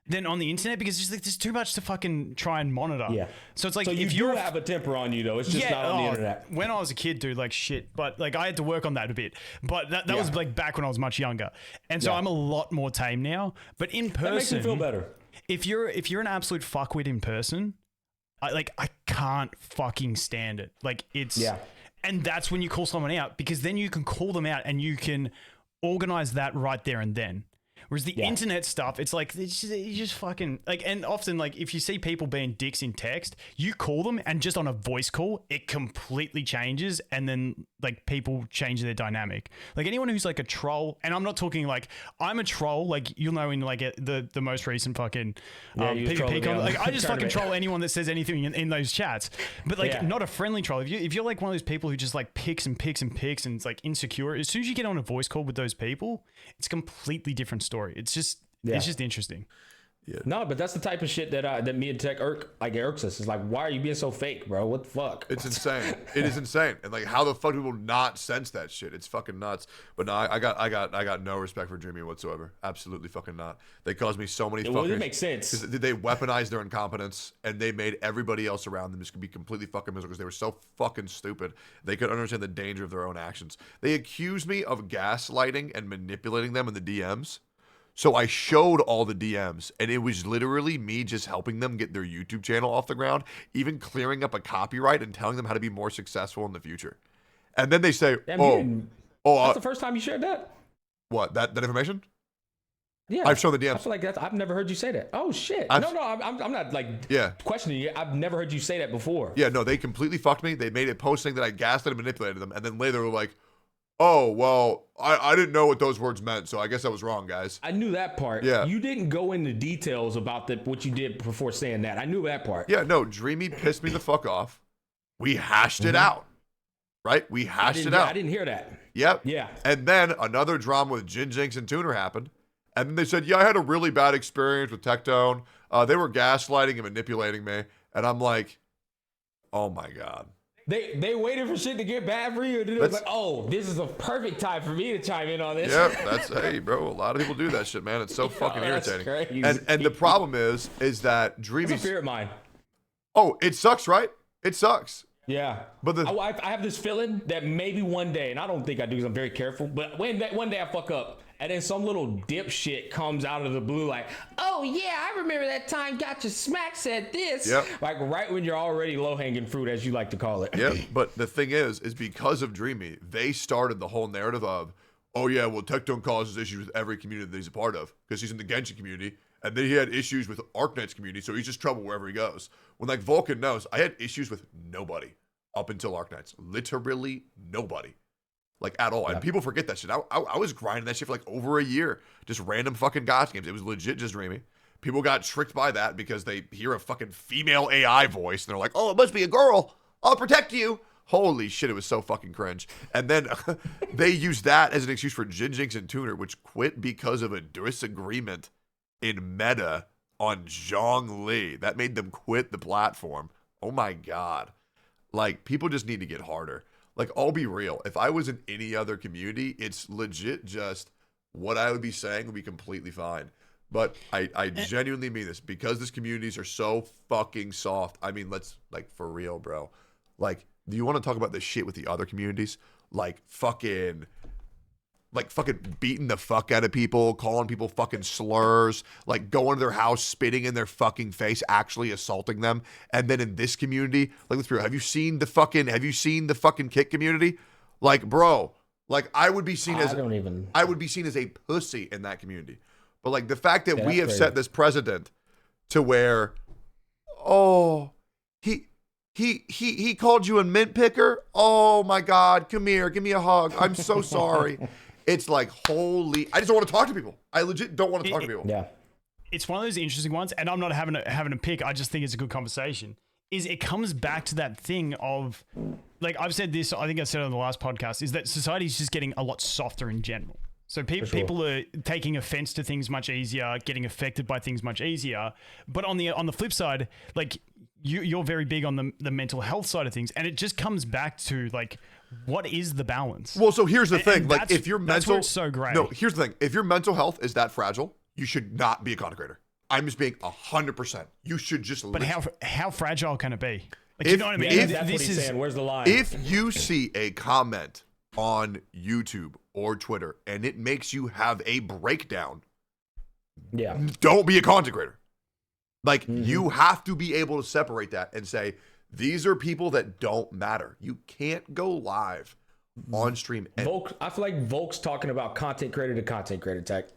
than on the internet because it's like, there's too much to fucking try and monitor. Yeah. So it's like So if you you're have a temper on you though, it's just not on the internet. When I was a kid, dude, like shit. But like I had to work on that a bit. But that was like back when I was much younger, and so I'm a lot more tame now. But in person, That makes me feel better. If you're an absolute fuckwit in person, I can't fucking stand it. Like it's and that's when you call someone out because then you can call them out and you can organize that right there and then. Whereas the internet stuff, it's like you just fucking like, and often like if you see people being dicks in text, you call them and just on a voice call, it completely changes, and then like people change their dynamic. Like anyone who's like a troll, and I'm not talking like I'm a troll, like you'll know in like the most recent fucking PvP comment, like I just fucking troll anyone that says anything in those chats, but like not a friendly troll. If you're like one of those people who just like picks and picks and picks and it's like insecure, as soon as you get on a voice call with those people, it's a completely different story. It's just interesting. Yeah. No, but that's the type of shit that me and Tech irks us. It's like, why are you being so fake, bro? What the fuck? It's insane. It is insane. And like, how the fuck do people not sense that shit? It's fucking nuts. But no, I got no respect for Dreamy whatsoever. Absolutely fucking not. They caused me so many fucking. Well, it makes sense. They weaponized their incompetence and they made everybody else around them just be completely fucking miserable because they were so fucking stupid. They couldn't understand the danger of their own actions. They accused me of gaslighting and manipulating them in the DMs. So I showed all the DMs, and it was literally me just helping them get their YouTube channel off the ground, even clearing up a copyright and telling them how to be more successful in the future. And then they say, that's the first time you shared that? What, that information? Yeah. I've shown the DMs. I feel like I've never heard you say that. Oh, shit. I'm not like questioning you. I've never heard you say that before. Yeah, no, they completely fucked me. They made a post saying that I gaslit and manipulated them, and then later they were like, oh, well, I didn't know what those words meant, so I guess I was wrong, guys. I knew that part. Yeah. You didn't go into details about what you did before saying that. I knew that part. Yeah, no, Dreamy pissed me the fuck off. We hashed it out, right? We hashed it out. I didn't hear that. Yep. Yeah. And then another drama with Jin Jinx and Tuner happened. And then they said, yeah, I had a really bad experience with Tectone. They were gaslighting and manipulating me. And I'm like, oh my God. They waited for shit to get bad for you, and then it was like, oh, this is a perfect time for me to chime in on this. Yep, hey, bro, a lot of people do that shit, man. It's so fucking irritating. Crazy. And the problem is that Dreamy's... It's a fear of mine. Oh, it sucks, right? It sucks. Yeah. But I have this feeling that maybe one day, and I don't think I do because I'm very careful, but one day I fuck up, and then some little dipshit comes out of the blue like, oh yeah, I remember that time Gacha Smack said this. Yep. Like right when you're already low-hanging fruit, as you like to call it. Yep. But the thing is because of Dreamy, they started the whole narrative of, oh yeah, well, Tectone causes issues with every community that he's a part of because he's in the Genshin community, and then he had issues with Arknight's community, so he's just trouble wherever he goes. When like Volkin knows, I had issues with nobody up until Arknight's, literally nobody, like at all. And people forget that shit. I was grinding that shit for like over a year, just random fucking gacha games. It was legit just dreamy. People got tricked by that because they hear a fucking female AI voice and they're like, oh, it must be a girl. I'll protect you. Holy shit, it was so fucking cringe. And then they used that as an excuse for Jinjinx and Tuner, which quit because of a disagreement in meta on Zhongli. That made them quit the platform. Oh my God. Like, people just need to get harder. Like, I'll be real. If I was in any other community, it's legit just what I would be saying would be completely fine. But I genuinely mean this because these communities are so fucking soft. I mean, let's, like, for real, bro. Like, do you want to talk about this shit with the other communities? Like fucking beating the fuck out of people, calling people fucking slurs, like going to their house, spitting in their fucking face, actually assaulting them. And then in this community, like, let's be real, have you seen the fucking kick community? Like, bro, like I would be seen as a pussy in that community. But like the fact that we have set this precedent to where, oh, he called you a mint picker? Oh my God, come here, give me a hug. I'm so sorry. It's like, holy, I just don't want to talk to people. I legit don't want to talk to people. Yeah. It's one of those interesting ones, and I'm not having a pick. I just think it's a good conversation. Is it comes back to that thing of, like I've said this, I think I said it on the last podcast, is that society is just getting a lot softer in general. So people are taking offense to things much easier, getting affected by things much easier. But on the flip side, like you're very big on the mental health side of things, and it just comes back to like, what is the balance? Well, so here's the thing: like, if your mental, it's so great. No, here's the thing: if your mental health is that fragile, you should not be a content creator. I'm just being 100%. You should just. But how fragile can it be? Like, you know what I mean? That's what he's saying. Where's the line? If you see a comment on YouTube or Twitter and it makes you have a breakdown, don't be a content creator. Like, you have to be able to separate that and say, these are people that don't matter. You can't go live on stream. I feel like Volk's talking about content creator to content creator tech.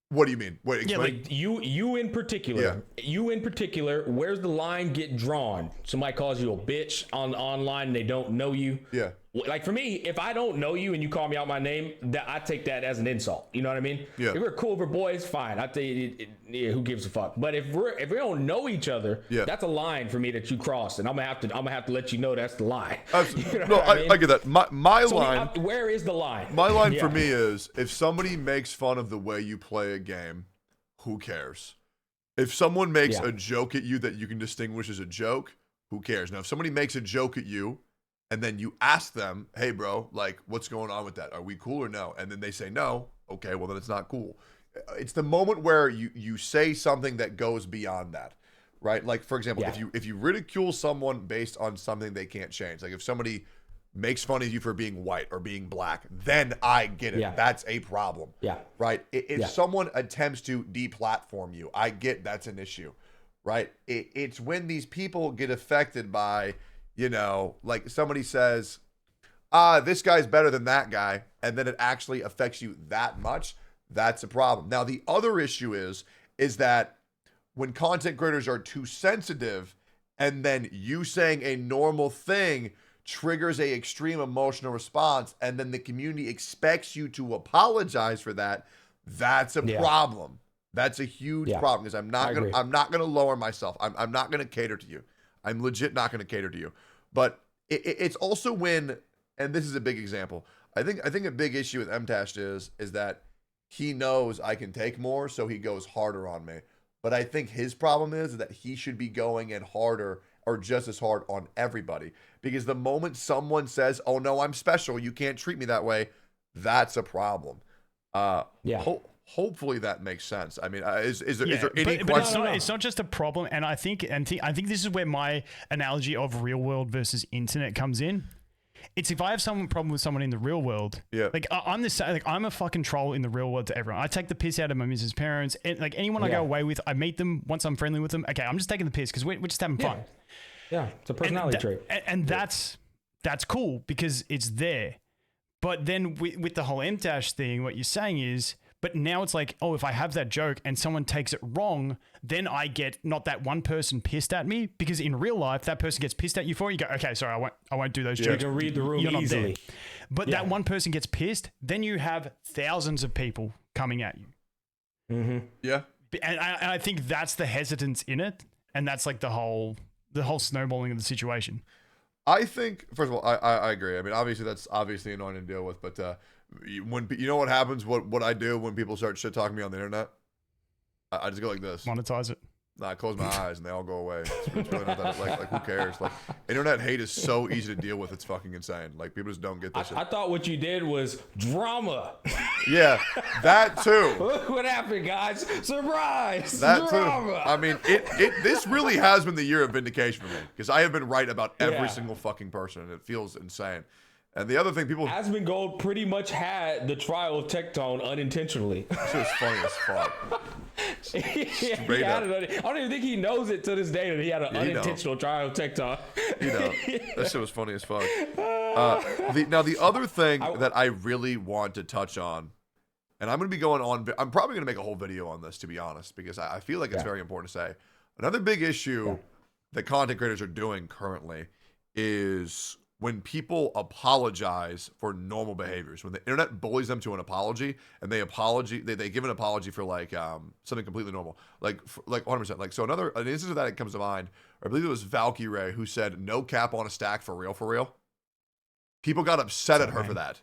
What do you mean? Wait, explain. Yeah, like you in particular. Yeah. You in particular, where's the line get drawn? Somebody calls you a bitch online and they don't know you. Yeah. Like for me, if I don't know you and you call me out my name, I take that as an insult. You know what I mean? Yeah. If we're cool over boys, fine. I tell you, who gives a fuck? But if we don't know each other, that's a line for me that you crossed, and I'm gonna have to let you know that's the line. You know I get that. My line. Where is the line? My line for me is, if somebody makes fun of the way you play a game, who cares? If someone makes a joke at you that you can distinguish as a joke, who cares? Now, if somebody makes a joke at you, and then you ask them, hey, bro, like, what's going on with that? Are we cool or no? And then they say no. Okay, well, then it's not cool. It's the moment where you say something that goes beyond that, right? Like, for example, if you ridicule someone based on something they can't change, like if somebody makes fun of you for being white or being black, then I get it. That's a problem. Right? If someone attempts to deplatform you, I get that's an issue, right? It's when these people get affected by, you know, like somebody says, this guy's better than that guy, and then it actually affects you that much, that's a problem. Now, the other issue is that when content creators are too sensitive, and then you saying a normal thing triggers a extreme emotional response, and then the community expects you to apologize for that, that's a problem. That's a huge problem, because I'm not gonna lower myself. I'm not gonna cater to you. I'm legit not gonna cater to you. But it's also when, and this is a big example, I think a big issue with MTashed is that he knows I can take more, so he goes harder on me. But I think his problem is that he should be going in harder or just as hard on everybody. Because the moment someone says, oh no, I'm special, you can't treat me that way, that's a problem. Hopefully that makes sense. I mean, is there any question? It's not just a problem, and I think this is where my analogy of real world versus internet comes in. It's if I have some problem with someone in the real world, like I'm the same. Like I'm a fucking troll in the real world to everyone. I take the piss out of my missus' parents, and like anyone I go away with, I meet them once I'm friendly with them. Okay, I'm just taking the piss because we're just having fun. Yeah, it's a personality trait, and that's cool because it's there. But then with the whole MTashed thing, what you're saying is, but now it's like, oh, if I have that joke and someone takes it wrong, then I get not that one person pissed at me, because in real life, that person gets pissed at you for it. You go, okay, sorry, I won't do those jokes. You can read the room You're not easily. there. But that one person gets pissed, then you have thousands of people coming at you. Mm-hmm. Yeah. And I think that's the hesitance in it, and that's like the whole snowballing of the situation. I think, first of all, I agree. I mean, obviously that's obviously annoying to deal with, but when you know what happens, what I do when people start shit talking me on the internet, I just go like this. Monetize it. I close my eyes and they all go away. It's really not that, like who cares? Like, internet hate is so easy to deal with. It's fucking insane. Like, people just don't get this shit. I thought what you did was drama. Yeah, that too. Look what happened, guys. Surprise. That drama. too. I mean, this really has been the year of vindication for me, because I have been right about every single fucking person, and it feels insane. And the other thing, people... Asmongold pretty much had the trial of Tectone unintentionally. This is funny as fuck. He had I don't even think he knows it to this day that he had an unintentional trial of Tectone. That shit was funny as fuck. Now, the other thing that I really want to touch on, and I'm going to be going on... I'm probably going to make a whole video on this, to be honest, because I feel like it's very important to say. Another big issue that content creators are doing currently is... when people apologize for normal behaviors, when the internet bullies them to an apology, and they give an apology for like something completely normal, like 100%. Like, so an instance of that comes to mind, or I believe it was Valkyrie who said "no cap on a stack for real." People got upset at her for that.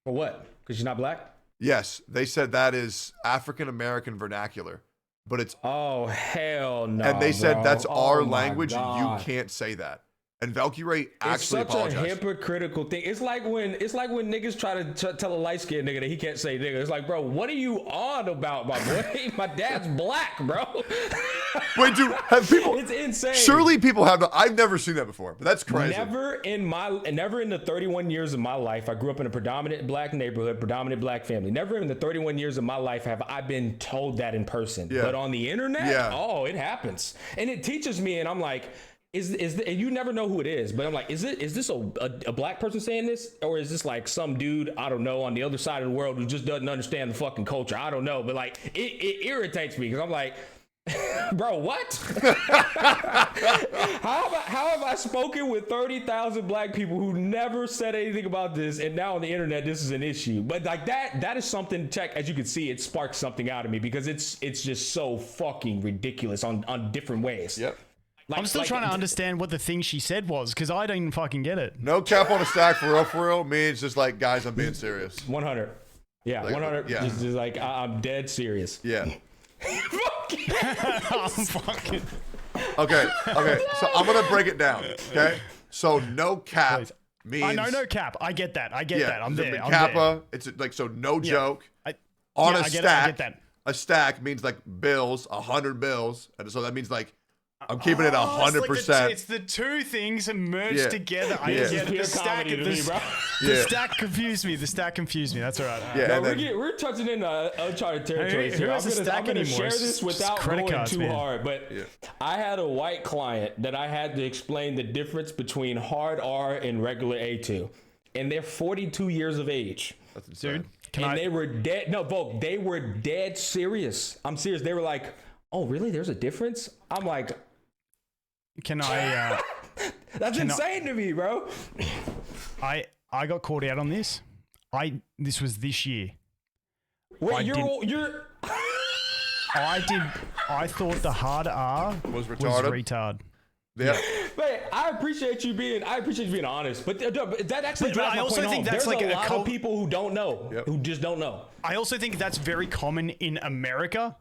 For what? Because she's not black? Yes, they said that is African American vernacular, but it's hell no. And they said that's our language, God. and you can't say that. And Valkyrie actually apologized. It's such a hypocritical thing. It's like when niggas try to tell a light-skinned nigga that he can't say nigga. It's like, bro, what are you on about, my boy? My dad's black, bro. Wait, dude, have people... It's insane. Surely people have... I've never seen that before, but that's crazy. Never in the 31 years of my life, I grew up in a predominant black neighborhood, predominant black family. Never in the 31 years of my life have I been told that in person. Yeah. But on the internet, it happens. And it teaches me, and I'm like... and you never know who it is, but I'm like, is this a black person saying this, or is this like some dude I don't know on the other side of the world who just doesn't understand the fucking culture? I don't know, but like it irritates me because I'm like, bro, what? how have I spoken with 30,000 black people who never said anything about this, and now on the internet this is an issue? But like that is something. Check, as you can see, it sparks something out of me because it's just so fucking ridiculous on different ways. Yep. I'm still trying to understand what the thing she said was, because I didn't fucking get it. No cap on a stack for real means just like, guys, I'm being serious. 100. Yeah, like, 100. Yeah. Just like, I'm dead serious. Yeah. I'm fucking... Okay, so I'm going to break it down, okay? So no cap means... I know no cap. I get that. I'm there. Kappa, it's like, so no joke. On a stack, I get that. A stack means like bills, 100 bills. And so that means like, I'm keeping it 100%. It's the two things merged together. I get it. The stack confused me. That's all right. Yeah, we're touching into uncharted territory here. I'm going to share this without going too hard. But I had a white client that I had to explain the difference between hard R and regular A2. And they're 42 years of age. That's insane. Dude, they were dead. No, Volk, they were dead serious. I'm serious. They were like, oh, really? There's a difference? I'm like... Can I... That's insane to me, bro. I got called out on this. This was this year. Wait, you're... I thought the hard R was retard. Yeah. Man, I appreciate you being honest, but that actually drives my point home. There's like a lot of people who don't know, who just don't know. I also think that's very common in America.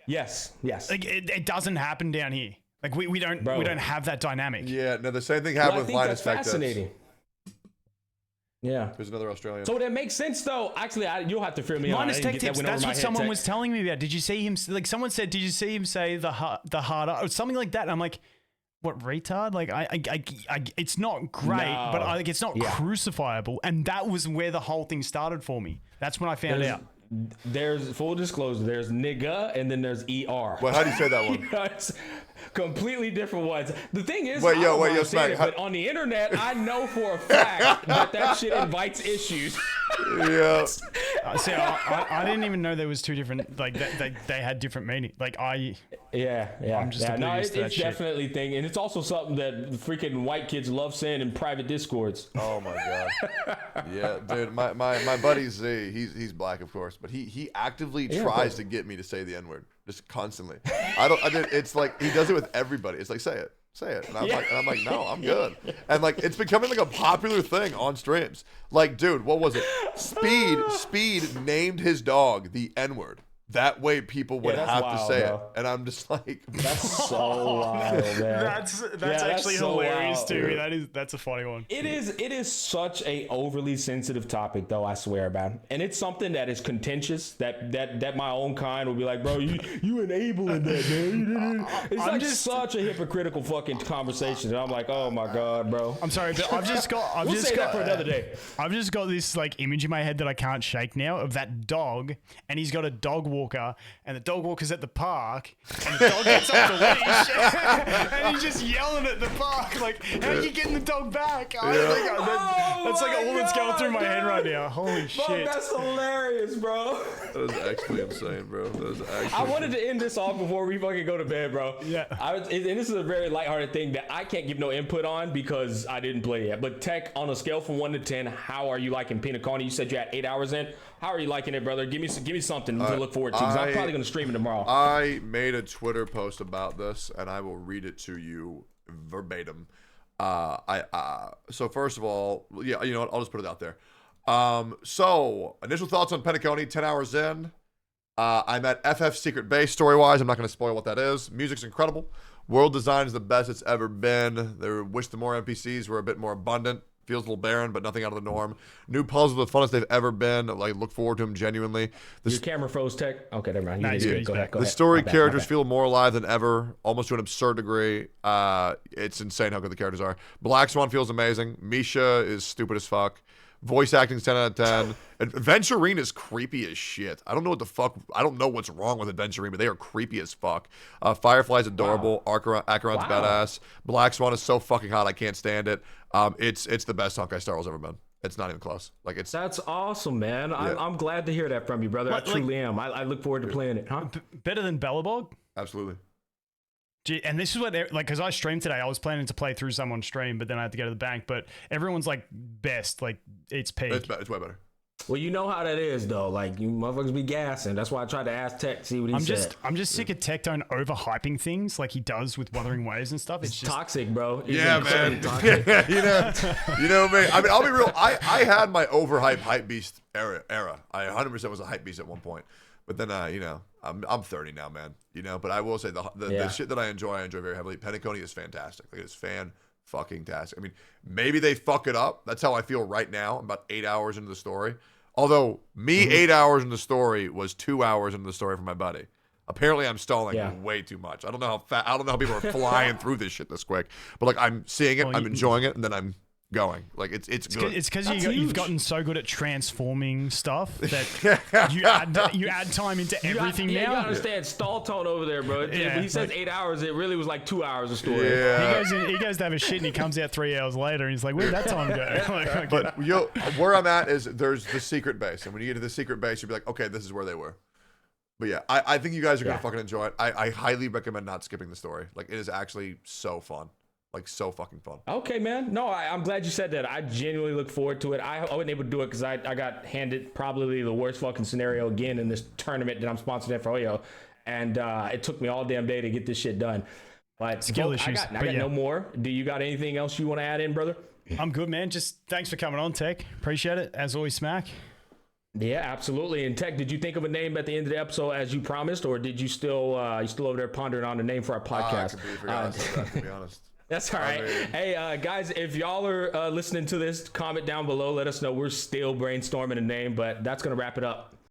Yes. Like it doesn't happen down here. Like we don't have that dynamic. Yeah, no, the same thing happened with Linus Tech Tips. Fascinating. Yeah. There's another Australian. So that makes sense though. Actually, you'll have to fill me on. Linus Tech Tips. That's what someone was telling me about. Did you see him? Like someone said, did you see him say the harder or something like that? And I'm like, what, retard? Like it's not great, but it's not crucifiable. And that was where the whole thing started for me. That's when I found out. There's full disclosure. There's nigga and then there's ER. Well, how do you say that one? completely different ones. The thing is, Wait, I yo, don't wait, mind yo, saying Smack, it, but on the internet, I know for a fact that shit invites issues. Yeah. See, I didn't even know there was two different, like, they had different meaning. Like, Yeah. I'm just No, oblivious to that it's shit. definitely a thing, and it's also something that freaking white kids love saying in private discords. Oh my god. Yeah, dude. My buddy Z, he's black, of course, but he actively tries to get me to say the N-word just constantly. It's like he does it with everybody. It's like say it, and I'm like, no, I'm good. And like it's becoming like a popular thing on streams. Like, dude, what was it? Speed named his dog the N-word. That way people would have wild, to say bro. it. And I'm just like, That's so wild, man. That's actually so hilarious wild, to me. dude. That's a funny one. It is such a overly sensitive topic, though, I swear, man. And it's something that is contentious. That my own kind will be like, bro, you enabling that, man. It's such a hypocritical fucking conversation. And I'm like, oh my god, bro. I'm sorry, but I've just got that for another day. I've just got this like image in my head that I can't shake now of that dog, and he's got a dog walker, and the dog walker's at the park, and the dog gets off the leash, and he's just yelling at the park like, "How are you getting the dog back?" That's like all that's going through my head right now. Holy shit! Bro, that's hilarious, bro. that was actually insane, bro. That was actually. I wanted to end this off before we fucking go to bed, bro. Yeah. And this is a very lighthearted thing that I can't give no input on because I didn't play yet. But Tech, on a scale from 1 to 10, how are you liking Pinaconi? You said you had 8 hours in. How are you liking it, brother? Give me something to look forward to, because I'm probably gonna stream it tomorrow. I made a Twitter post about this, and I will read it to you verbatim. So first of all, yeah, you know what? I'll just put it out there. So initial thoughts on Penacony. 10 hours in. I'm at FF Secret Base story-wise. I'm not going to spoil what that is. Music's incredible. World design is the best it's ever been. They wish the more NPCs were a bit more abundant. Feels a little barren, but nothing out of the norm. New puzzles are the funnest they've ever been. Like, look forward to them genuinely. Your camera froze, Tech. Okay, never mind. Go ahead. The story characters feel more alive than ever, almost to an absurd degree. It's insane how good the characters are. Black Swan feels amazing. Misha is stupid as fuck. Voice acting's 10 out of 10. Adventurine is creepy as shit. I don't know what the fuck. I don't know what's wrong with Adventurine, but they are creepy as fuck. Firefly's adorable. Wow. Acheron's badass. Black Swan is so fucking hot. I can't stand it. It's the best Honkai Star Wars ever been. It's not even close. Like that's awesome, man. Yeah. I'm glad to hear that from you, brother. I truly am. I look forward to playing it. Huh? Better than Bellabog? Absolutely. And this is what, like, because I streamed today, I was planning to play through someone's stream, but then I had to go to the bank. But everyone's like, best, like, it's peak. It's way better. Well, you know how that is, though. Like, you motherfuckers be gassing. That's why I tried to ask Tech, see what he said. I'm just sick of Tectone overhyping things like he does with Wuthering Waves and stuff. It's just toxic, bro. Yeah, man. Yeah, you know me. I mean, I'll be real. I had my overhype hype beast era. I 100% was a hype beast at one point. But then, you know, I'm 30 now, man. You know, but I will say the shit that I enjoy very heavily. Penacony is fantastic. Like, it's fan-fucking-tastic. I mean, maybe they fuck it up. That's how I feel right now. I'm about 8 hours into the story. Although, 8 hours into the story was 2 hours into the story for my buddy. Apparently, I'm stalling way too much. I don't know how people are flying through this shit this quick. But like, I'm seeing it, I'm enjoying it, and then I'm going. Like, it's good. It's because you've gotten so good at transforming stuff that you add time into everything now. You gotta understand, stall tone over there, bro. When he says 8 hours, it really was like 2 hours of story. Yeah. He goes to have a shit and he comes out 3 hours later and he's like, where'd that time go? But where I'm at is there's the secret base, and when you get to the secret base, you'll be like, okay, this is where they were. But yeah, I think you guys are gonna fucking enjoy it. I highly recommend not skipping the story. Like, it is actually so fun. Like, so fucking fun. Okay, man. No, I'm glad you said that. I genuinely look forward to it. I wasn't able to do it because I got handed probably the worst fucking scenario again in this tournament that I'm sponsored at for Oyo. And it took me all damn day to get this shit done. But skill issues. I got no more. Do you got anything else you want to add in, brother? I'm good, man. Just thanks for coming on, Tech. Appreciate it. As always, Smack. Yeah, absolutely. And Tech, did you think of a name at the end of the episode as you promised, or did you still over there pondering on a name for our podcast? I completely forgot that, to be honest. That's all right. Hey, guys, if y'all are listening to this, comment down below. Let us know. We're still brainstorming a name, but that's going to wrap it up.